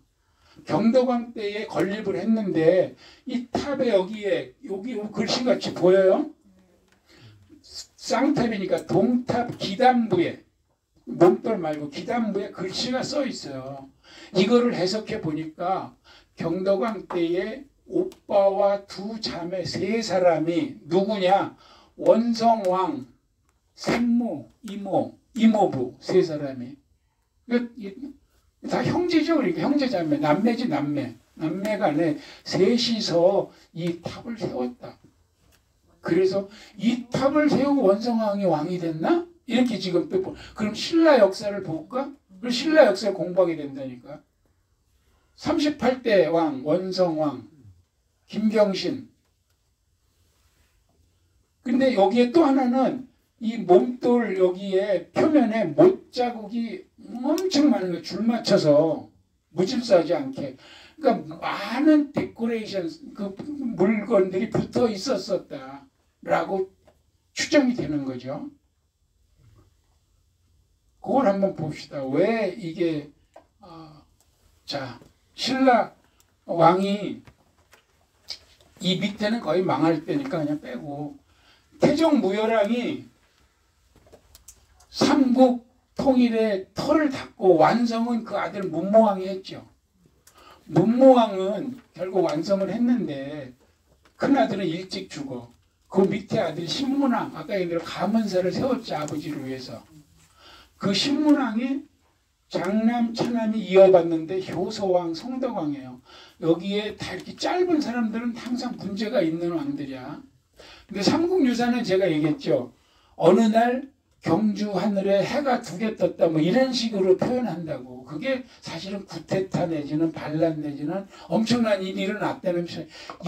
경덕왕 때에 건립을 했는데 이 탑에 여기 글씨같이 보여요? 쌍탑이니까 동탑 기단부에 몸돌 말고 기단부에 글씨가 써 있어요. 이거를 해석해 보니까 경덕왕 때에 오빠와 두 자매 세 사람이 누구냐? 원성왕, 생무, 이모부 세 사람이. 다 형제죠. 그러니까 형제자매, 남매지 남매. 남매간에 셋이서 이 탑을 세웠다. 그래서 이 탑을 세우고 원성왕이 왕이 됐나? 이렇게 지금 또 그럼 신라 역사를 볼까? 그럼 신라 역사를 공부하게 된다니까. 38대 왕 원성왕 김경신. 근데 여기에 또 하나는 이 몸돌 여기에 표면에 못자국이 엄청 많은 거 줄 맞춰서 무질서하지 않게. 그러니까 많은 데코레이션 그 물건들이 붙어 있었다라고 추정이 되는 거죠. 그걸 한번 봅시다. 왜 이게 자 신라 왕이 이 밑에는 거의 망할 때니까 그냥 빼고 태종 무열왕이 삼국 통일의 터를 닫고 완성은 그 아들 문무왕이 했죠. 문무왕은 결국 완성을 했는데 큰아들은 일찍 죽어. 그 밑에 아들이 신문왕, 아까 얘기한 대로 가문사를 세웠지, 아버지를 위해서. 그 신문왕이 장남, 차남이 이어받는데 효소왕, 성덕왕이에요. 여기에 다 이렇게 짧은 사람들은 항상 문제가 있는 왕들이야. 근데 삼국유사는 제가 얘기했죠. 어느 날 경주 하늘에 해가 두 개 떴다 뭐 이런 식으로 표현한다고. 그게 사실은 구테타 내지는 반란 내지는 엄청난 일이 일어났다는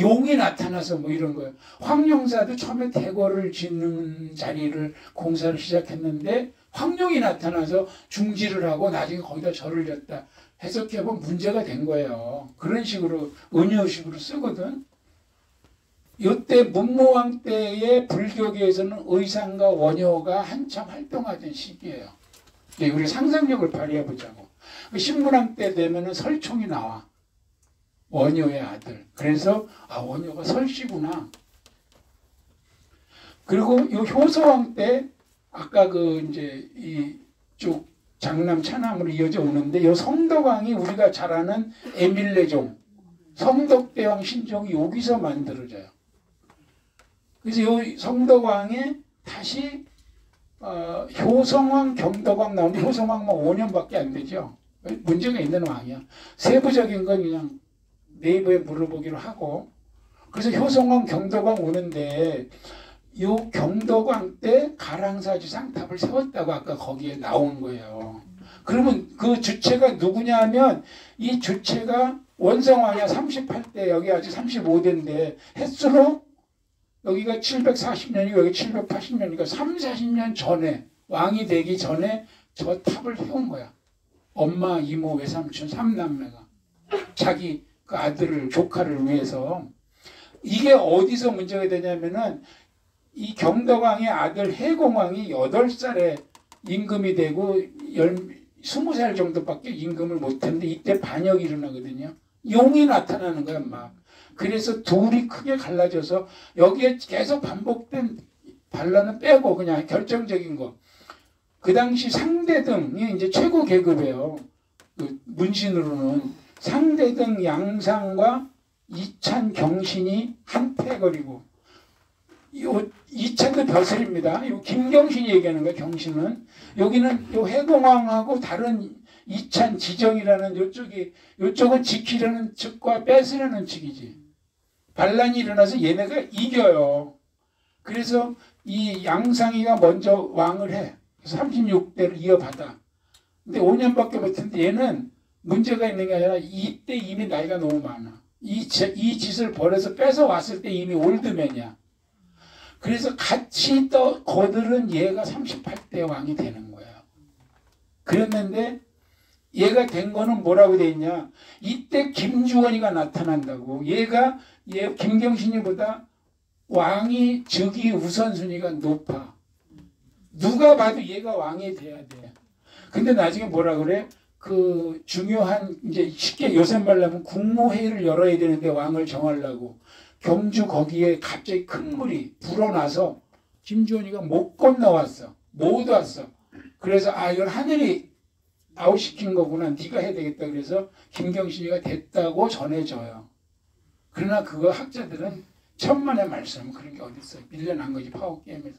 용이 나타나서 뭐 이런 거예요. 황룡사도 처음에 대궐을 짓는 자리를 공사를 시작했는데 황룡이 나타나서 중지를 하고 나중에 거기다 절을 졌다. 해석해보면 문제가 된 거예요. 그런 식으로 은유식으로 쓰거든. 이때 문무왕 때의 불교계에서는 의상과 원효가 한참 활동하던 시기예요. 우리 상상력을 발휘해보자고. 신문왕 때 되면은 설총이 나와. 원효의 아들. 그래서 원효가 설씨구나. 그리고 이 효소왕 때 아까 그 이제 이쪽 장남 차남으로 이어져 오는데 이 성덕왕이 우리가 잘 아는 에밀레종, 성덕대왕 신종이 여기서 만들어져요. 그래서 이 성덕왕이 다시 효성왕, 경덕왕 나오는데 효성왕만 5년밖에 안 되죠. 문제가 있는 왕이야. 세부적인 건 그냥 네이버에 물어보기로 하고. 그래서 효성왕, 경덕왕 오는데 이 경덕왕 때 가랑사지 상탑을 세웠다고 아까 거기에 나온 거예요. 그러면 그 주체가 누구냐 하면 이 주체가 원성왕이야. 38대 여기 아직 35대인데 횟수로 여기가 740년이고 여기 780년이니까 3, 40년 전에 왕이 되기 전에 저 탑을 세운 거야. 엄마, 이모, 외삼촌, 삼남매가 자기 그 아들을 조카를 위해서. 이게 어디서 문제가 되냐면은 이 경덕왕의 아들 해공왕이 8살에 임금이 되고 20살 정도밖에 임금을 못했는데 이때 반역이 일어나거든요. 용이 나타나는 거야 막. 그래서 둘이 크게 갈라져서 여기에 계속 반복된 반란은 빼고 그냥 결정적인 거. 그 당시 상대등이 이제 최고 계급이에요. 그 문신으로는 상대등 양상과 이찬 경신이 한패거리고 이천도 벼슬입니다. 요 김경신이 얘기하는 거예요. 경신은 여기는 요 해공왕하고 다른 이천 지정이라는 요쪽은 지키려는 측과 뺏으려는 측이지. 반란이 일어나서 얘네가 이겨요. 그래서 이 양상이가 먼저 왕을 해. 36대를 이어받아. 근데 5년밖에 못했는데 얘는 문제가 있는 게 아니라 이때 이미 나이가 너무 많아. 이 짓을 벌여서 뺏어왔을 때 이미 올드맨이야. 그래서 같이 거들은 얘가 38대 왕이 되는 거야. 그랬는데 얘가 된 거는 뭐라고 돼 있냐. 이때 김주원이가 나타난다고. 얘 김경신이보다 왕이 즉위 우선순위가 높아. 누가 봐도 얘가 왕이 돼야 돼. 근데 나중에 뭐라 그래? 그 중요한 이제 쉽게 요새 말로 하면 국무회의를 열어야 되는데 왕을 정하려고 경주 거기에 갑자기 큰 물이 불어나서 김주원이가 못 건너왔어. 못 왔어. 그래서 이건 하늘이 아웃시킨 거구나. 네가 해야 되겠다. 그래서 김경신이가 됐다고 전해져요. 그러나 그거 학자들은 천만의 말씀 그런 게 어디 있어요. 밀려난 거지 파워게임에서.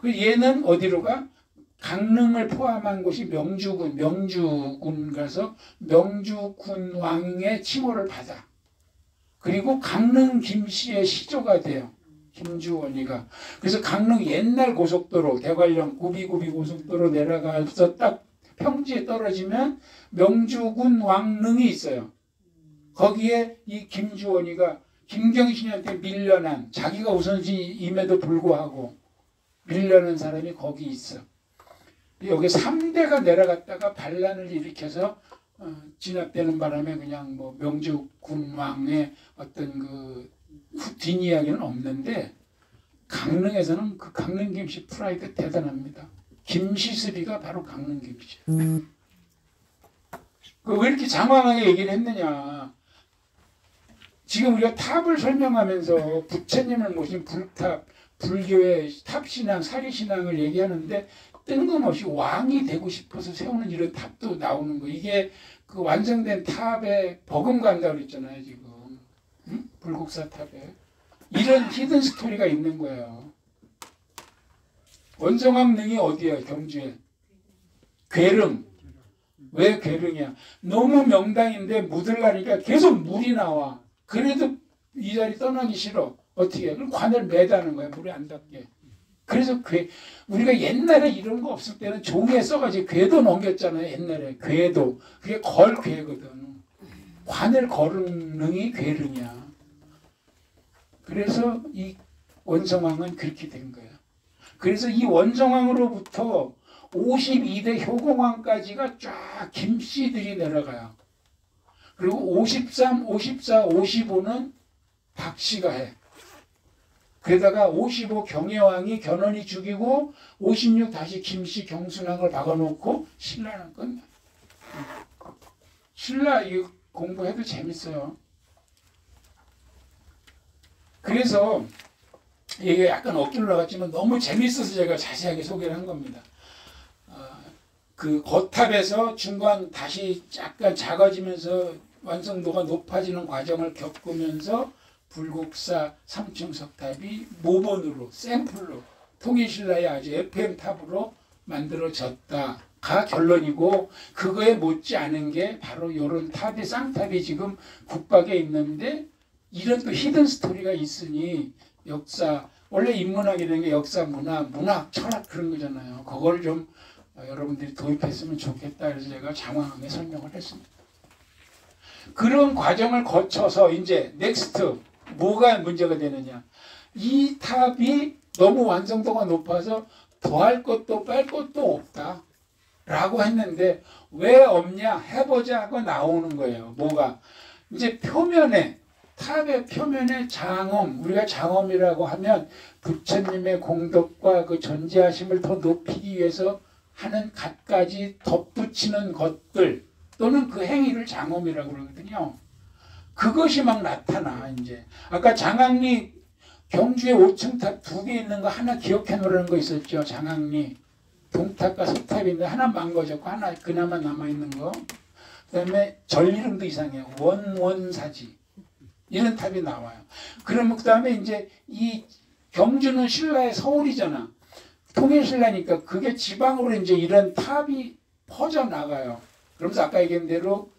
그 얘는 어디로 가? 강릉을 포함한 곳이 명주군 가서 명주군 왕의 칭호를 받아. 그리고 강릉 김씨의 시조가 돼요. 김주원이가. 그래서 강릉 옛날 고속도로 대관령 구비구비 고속도로 내려가서 딱 평지에 떨어지면 명주군 왕릉이 있어요. 거기에 이 김주원이가 김경신한테 밀려난 자기가 우선순위임에도 불구하고 밀려난 사람이 거기 있어. 여기 3대가 내려갔다가 반란을 일으켜서 진압되는 바람에 그냥 뭐 명주군 왕의 어떤 그 뒷이야기는 없는데 강릉에서는 그 강릉 김씨 프라이드 대단합니다. 김시습이가 바로 강릉 김씨. 왜 이렇게 장황하게 얘기를 했느냐. 지금 우리가 탑을 설명하면서 부처님을 모신 불탑, 불교의 탑신앙, 사리신앙을 얘기하는데 뜬금없이 왕이 되고 싶어서 세우는 이런 탑도 나오는 거. 이게 그 완성된 탑에 버금간다고 그랬잖아요, 지금. 응? 불국사 탑에. 이런 히든 스토리가 있는 거예요. 원성왕릉이 어디야, 경주에? 괴릉. 왜 괴릉이야? 너무 명당인데 묻으려니까 계속 물이 나와. 그래도 이 자리 떠나기 싫어. 어떻게 해? 그럼 관을 매다는 거야, 물에 안 닿게. 그래서 우리가 옛날에 이런 거 없을 때는 종이에 써가지고 궤도 넘겼잖아요. 옛날에 궤도. 그게 걸궤거든. 관을 걸은 능이 괴릉이야. 그래서 이 원성왕은 그렇게 된 거야. 그래서 이 원성왕으로부터 52대 효공왕까지가 쫙 김씨들이 내려가요. 그리고 53, 54, 55는 박씨가 해. 그러다가 55 경혜왕이 견훤이 죽이고 56 다시 김씨 경순왕을 박아놓고 신라는 끝나. 신라 이 공부해도 재밌어요. 그래서 이게 약간 어깨로 나갔지만 너무 재밌어서 제가 자세하게 소개를 한 겁니다. 그 거탑에서 중간 다시 약간 작아지면서 완성도가 높아지는 과정을 겪으면서 불국사 3층 석탑이 모본으로 샘플로 통일신라의 아주 FM탑으로 만들어졌다가 결론이고, 그거에 못지않은 게 바로 이런 탑이 쌍탑이 지금 국박에 있는데 이런 또 히든 스토리가 있으니 역사, 원래 인문학이라는 게 역사, 문학, 철학 그런 거잖아요. 그걸 좀 여러분들이 도입했으면 좋겠다. 그래서 제가 장황하게 설명을 했습니다. 그런 과정을 거쳐서 이제 넥스트 뭐가 문제가 되느냐. 이 탑이 너무 완성도가 높아서 더할 것도 뺄 것도 없다 라고 했는데 왜 없냐 해보자 하고 나오는 거예요. 뭐가 이제 표면에, 탑의 표면에 장엄, 우리가 장엄이라고 하면 부처님의 공덕과 그 전지하심을 더 높이기 위해서 하는 갖가지 덧붙이는 것들 또는 그 행위를 장엄이라고 그러거든요. 그것이 막 나타나. 이제 아까 장항리 경주에 5층 탑 2개 있는 거 하나 기억해 놓으라는 거 있었죠. 장항리 동탑과 서탑이 있는데 하나 망가졌고 하나 그나마 남아있는 거. 그 다음에 절 이름도 이상해요. 원원사지 이런 탑이 나와요. 그러면 그 다음에 이제 이 경주는 신라의 서울이잖아. 통일신라니까 그게 지방으로 이제 이런 탑이 퍼져 나가요. 그러면서 아까 얘기한 대로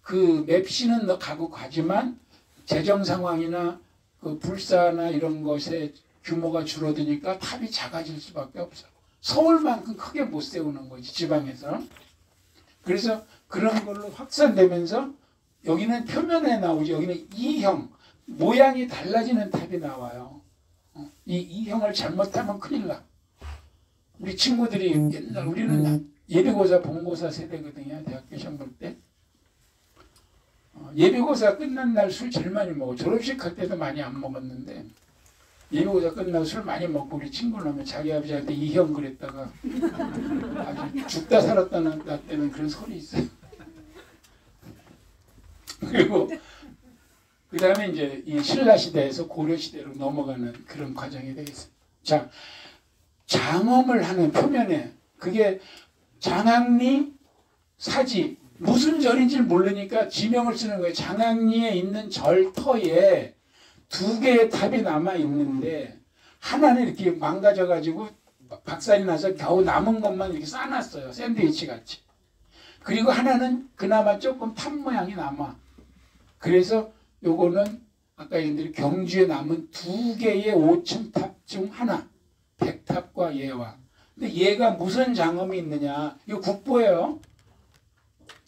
그 맵시는 가고 가지만 재정 상황이나 그 불사나 이런 것에 규모가 줄어드니까 탑이 작아질 수밖에 없어. 서울만큼 크게 못 세우는 거지 지방에서. 그래서 그런 걸로 확산되면서 여기는 표면에 나오지. 여기는 E형 모양이 달라지는 탑이 나와요. 이 E형을 잘못하면 큰일 나. 우리 친구들이 옛날 우리는 예비고사 본고사 세대거든요. 대학교 시험 볼 때. 예비고사 끝난 날 술 제일 많이 먹어. 졸업식 할 때도 많이 안 먹었는데 예비고사 끝나고 술 많이 먹고 우리 친구는 하면 자기 아버지한테 E형 그랬다가 아주 죽다 살았다 나 때는 그런 소리 있어요. 그리고 그 다음에 이제 이 신라시대에서 고려시대로 넘어가는 그런 과정이 되겠습니다. 자, 장엄을 하는 표면에 그게 장항리 사지 무슨 절인지 모르니까 지명을 쓰는 거예요. 장항리에 있는 절터에 2개의 탑이 남아 있는데 하나는 이렇게 망가져 가지고 박살이 나서 겨우 남은 것만 이렇게 쌓아놨어요. 샌드위치 같이. 그리고 하나는 그나마 조금 탑 모양이 남아. 그래서 요거는 아까 얘기한 경주에 남은 2개의 5층 탑 중 하나. 백탑과 예화. 근데 얘가 무슨 장엄이 있느냐. 이거 국보예요.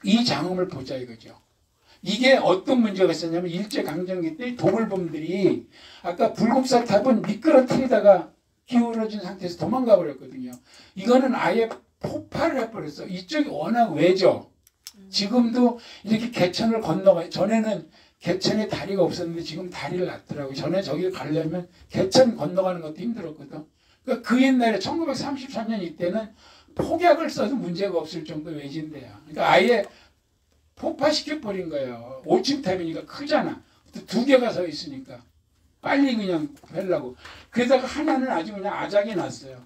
이 장엄을 보자 이거죠. 이게 어떤 문제가 있었냐면 일제강점기 때 도굴범들이 아까 불국사탑은 미끄러뜨리다가 기울어진 상태에서 도망가 버렸거든요. 이거는 아예 폭발을 해버렸어. 이쪽이 워낙 외져. 지금도 이렇게 개천을 건너가. 전에는 개천에 다리가 없었는데 지금 다리를 놨더라고요. 전에 저기 가려면 개천 건너가는 것도 힘들었거든. 그러니까 그 옛날에 1933년 이때는 폭약을 써도 문제가 없을 정도 외진데요. 그러니까 아예 폭파시켜버린 거예요. 5층 탑이니까 크잖아. 2개가 서 있으니까 빨리 그냥 하려고. 그러다가 하나는 아주 그냥 아작이 났어요.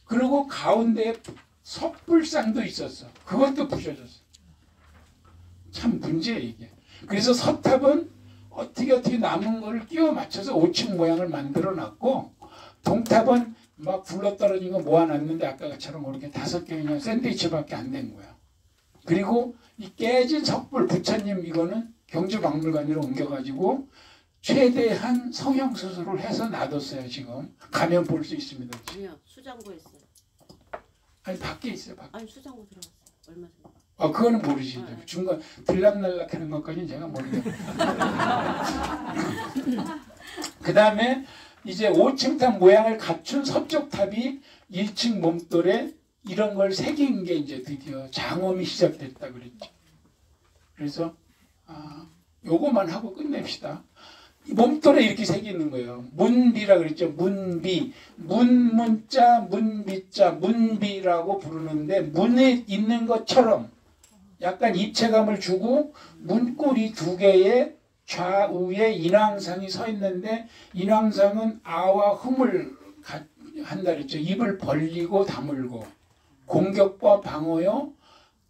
그리고 가운데에 섣불상도 있었어. 그것도 부셔졌어. 참 문제예요 이게. 그래서 서탑은 어떻게 남은 거를 끼워 맞춰서 5층 모양을 만들어 놨고 동탑은 막 굴러떨어진 거 모아놨는데 아까처럼 이렇게 5개 그냥 샌드위치밖에 안 된 거야. 그리고 이 깨진 석불 부처님 이거는 경주박물관으로 옮겨가지고 최대한 성형수술을 해서 놔뒀어요. 지금 가면 볼 수 있습니다. 아니요, 수장고에 있어요. 아니 밖에 있어요. 밖에. 아니 수장고 들어갔어요. 얼마 전에. 아 그거는 모르지. 중간 들락날락 하는 것까지는 제가 모르겠어요. 그 다음에 이제 5층 탑 모양을 갖춘 서쪽 탑이 1층 몸돌에 이런 걸 새긴 게 이제 드디어 장엄이 시작됐다 그랬죠. 그래서 요거만 하고 끝냅시다. 몸돌에 이렇게 새기는 거예요. 문비라 그랬죠. 문비. 문자, 문비자, 문비라고 부르는데 문에 있는 것처럼 약간 입체감을 주고 문고리 2개에 좌우에 인왕상이 서 있는데 인왕상은 아와 흠을 한다 그랬죠. 입을 벌리고 다물고 공격과 방어요.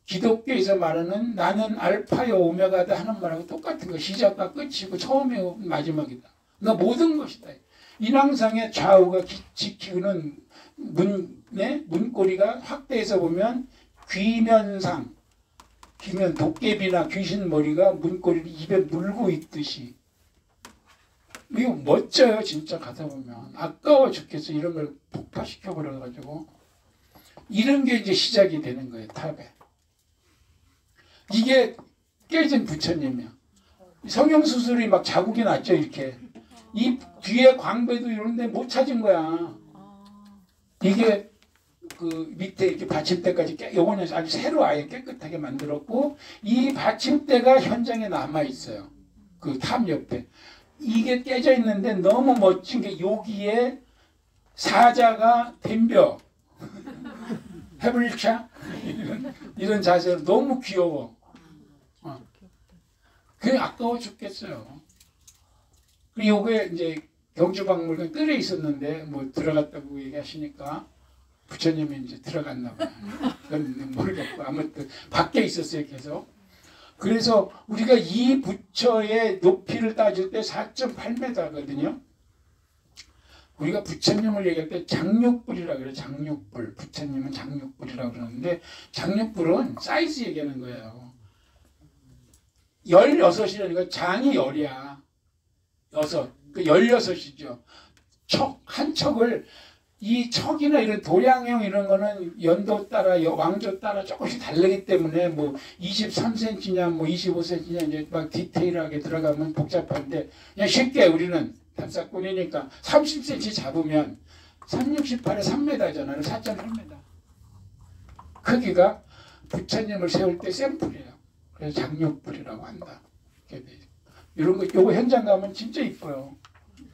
기독교에서 말하는 나는 알파요 오메가다 하는 말하고 똑같은 거. 시작과 끝이고 처음이고 마지막이다. 그러니까 모든 것이다. 인왕상의 좌우가 지키는 문고리가 확대해서 보면 귀면상, 귀면 도깨비나 귀신 머리가 문고리를 입에 물고 있듯이. 이거 멋져요 진짜 가다 보면. 아까워 죽겠어. 이런 걸 폭파시켜 버려가지고. 이런 게 이제 시작이 되는 거예요 탑에. 이게 깨진 부처님이야. 성형수술이 막 자국이 났죠 이렇게. 이 뒤에 광배도 이런데 못 찾은 거야. 이게 그 밑에 이렇게 받침대까지 요거는 아주 새로 아예 깨끗하게 만들었고 이 받침대가 현장에 남아 있어요. 그 탑 옆에. 이게 깨져 있는데 너무 멋진 게 여기에 사자가 덤벼. 해블차 이런 자세로 너무 귀여워. 그게 아까워 죽겠어요. 그리고 요게 이제 경주박물관 뜰에 있었는데 뭐 들어갔다고 얘기하시니까 부처님이 이제 들어갔나 봐요. 그건 모르겠고 아무튼 밖에 있었어요 계속. 그래서 우리가 이 부처의 높이를 따질 때 4.8m거든요. 우리가 부처님을 얘기할 때 장육불이라 그래요. 장육불. 부처님은 장육불이라고 그러는데 장육불은 사이즈 얘기하는 거예요. 16이라니까 장이 열이야. 6. 그 16이죠. 한 척을 이 척이나 이런 도량형 이런 거는 연도 따라 왕조 따라 조금씩 다르기 때문에 뭐 23cm냐 뭐 25cm냐 이제 막 디테일하게 들어가면 복잡한데 그냥 쉽게 우리는 답사꾼이니까 30cm 잡으면 368에 3m잖아요. 4.8m. 크기가 부처님을 세울 때 샘플이에요. 그래서 장육불이라고 한다. 이런 거 요거 현장 가면 진짜 이뻐요.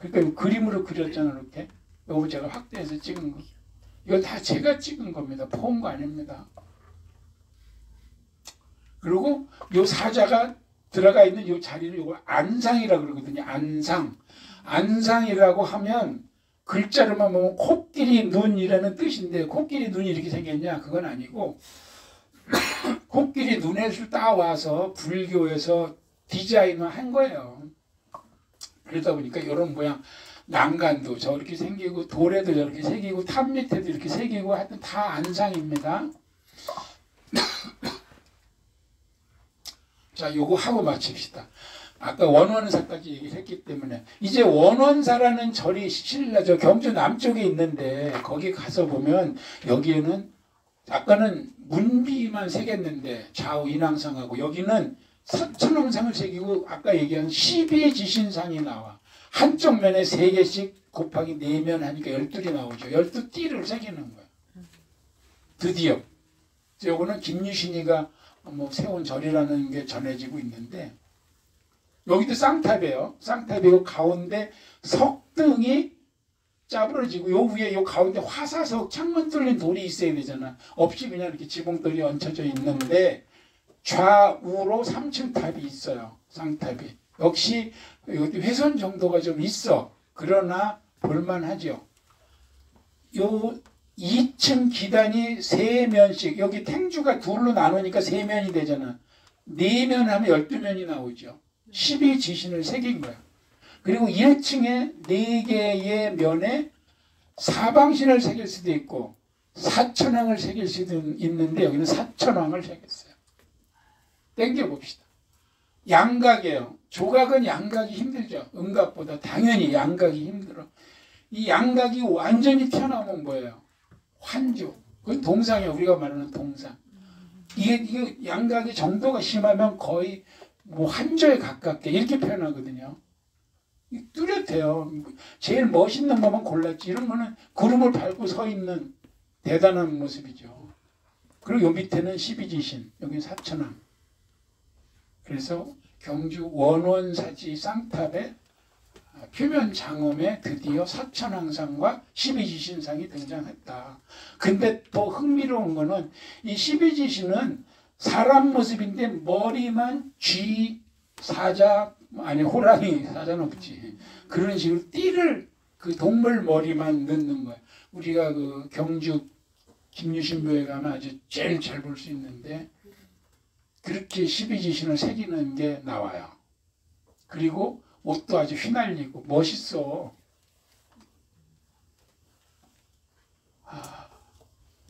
그러니까 그림으로 그렸잖아 이렇게. 요거 제가 확대해서 찍은 거. 이거 다 제가 찍은 겁니다. 포온 거 아닙니다. 그리고 요 사자가 들어가 있는 요 자리를 요걸 안상이라고 그러거든요. 안상. 안상이라고 하면 글자로만 보면 코끼리 눈이라는 뜻인데 코끼리 눈이 이렇게 생겼냐? 그건 아니고 코끼리 눈에서 따와서 불교에서 디자인을 한 거예요. 그러다 보니까 이런 모양 난간도 저렇게 생기고 돌에도 저렇게 새기고 탑 밑에도 이렇게 새기고 하여튼 다 안상입니다. 자, 요거 하고 마칩시다. 아까 원원사까지 얘기를 했기 때문에 이제 원원사라는 절이 저 경주 남쪽에 있는데 거기 가서 보면 여기에는 아까는 문비만 새겼는데 좌우 인왕상하고 여기는 사천왕상을 새기고 아까 얘기한 12지신상이 나와. 한쪽 면에 3개씩 곱하기 4면 하니까 12이 나오죠. 12띠를 새기는 거예요. 드디어. 요거는 김유신이가 뭐 세운 절이라는 게 전해지고 있는데 여기도 쌍탑이에요. 쌍탑이고 가운데 석등이 짜부러지고 요 위에 요 가운데 화사석 창문 뚫린 돌이 있어야 되잖아. 없이 그냥 이렇게 지붕돌이 얹혀져 있는데 좌우로 3층 탑이 있어요. 쌍탑이. 역시 훼손 정도가 좀 있어. 그러나 볼만하죠. 요 2층 기단이 3면씩 여기 탱주가 둘로 나누니까 3면이 되잖아. 4면 하면 12면이 나오죠. 12지신을 새긴 거야. 그리고 1층에 4개의 면에 사방신을 새길 수도 있고 사천왕을 새길 수도 있는데 여기는 사천왕을 새겼어요. 땡겨봅시다. 양각이에요. 조각은 양각이 힘들죠. 음각보다 당연히 양각이 힘들어. 이 양각이 완전히 튀어나오면 뭐예요? 환주. 그건 동상이에요. 우리가 말하는 동상. 이게 양각의 정도가 심하면 거의 뭐 환조에 가깝게 이렇게 표현하거든요. 뚜렷해요. 제일 멋있는 것만 골랐지. 이런 거는 구름을 밟고 서 있는 대단한 모습이죠. 그리고 요 밑에는 12지신, 여기는 사천왕. 그래서 경주 원원사지 쌍탑의 표면 장엄에 드디어 사천왕상과 12지신상이 등장했다. 근데 더 흥미로운 거는 이 12지신은 사람 모습인데 머리만 쥐, 사자, 아니 호랑이, 사자는 없지. 그런 식으로 띠를 그 동물 머리만 넣는 거야. 우리가 그 경주 김유신묘에 가면 아주 제일 잘 볼 수 있는데 그렇게 12지신을 새기는 게 나와요. 그리고 옷도 아주 휘날리고 멋있어.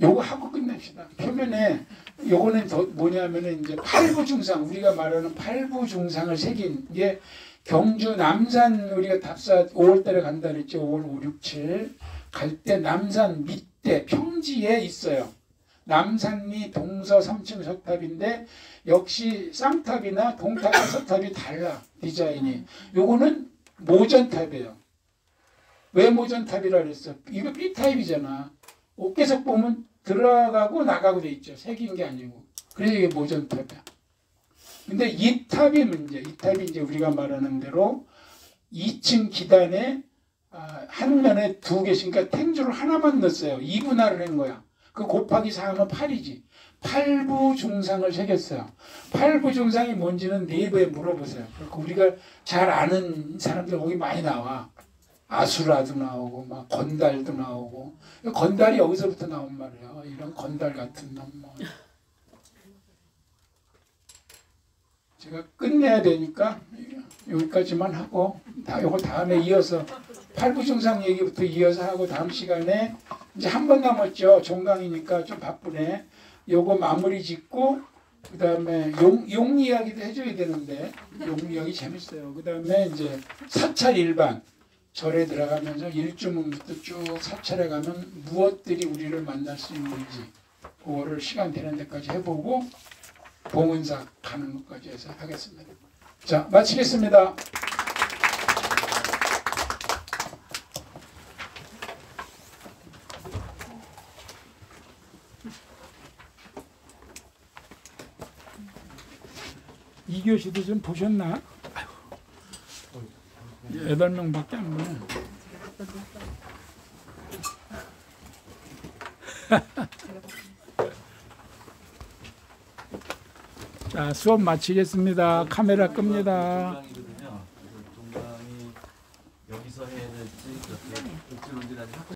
요거 하고 끝냅시다. 표면에 요거는 더 뭐냐면은 이제 팔부중상, 우리가 말하는 팔부중상을 새긴 게 경주 남산 우리가 답사 5월달에 간다 그랬죠. 5월 5, 6, 7 갈 때 남산 밑에 평지에 있어요. 남산리 동서 3층 석탑인데 역시 쌍탑이나 동탑, 서탑이 달라. 디자인이. 요거는 모전탑이에요. 왜 모전탑이라 그랬어? 이거 B타입이잖아. 어깨석 보면 들어가고 나가고 돼 있죠. 새긴 게 아니고. 그래서 이게 모전탑이야. 근데 이 탑이 문제. 이 탑이 이제 우리가 말하는 대로 2층 기단에 한 면에 2개씩, 그러니까 탱주를 하나만 넣었어요. 2분할을 한 거야. 그 곱하기 4하면 8이지. 팔부중상을 새겼어요. 팔부중상이 뭔지는 네이버에 물어보세요. 그리고 우리가 잘 아는 사람들 거기 많이 나와. 아수라도 나오고 막 건달도 나오고. 건달이 여기서부터 나온 말이에요. 이런 건달 같은 놈 뭐. 제가 끝내야 되니까 여기까지만 하고 요거 다음에 이어서 팔부증상 얘기부터 이어서 하고 다음 시간에 이제 한 번 남았죠. 종강이니까 좀 바쁘네. 요거 마무리 짓고 그 다음에 용 이야기도 해줘야 되는데 용 이야기 재밌어요. 그 다음에 이제 사찰 일반 절에 들어가면서 일주문부터 쭉 사찰에 가면 무엇들이 우리를 만날 수 있는지 그거를 시간 되는 데까지 해보고 봉은사 가는 것까지 해서 하겠습니다. 자, 마치겠습니다. 이교시도 좀 보셨나? 8명밖에 안 보네. 자, 수업 마치겠습니다. 카메라 끕니다.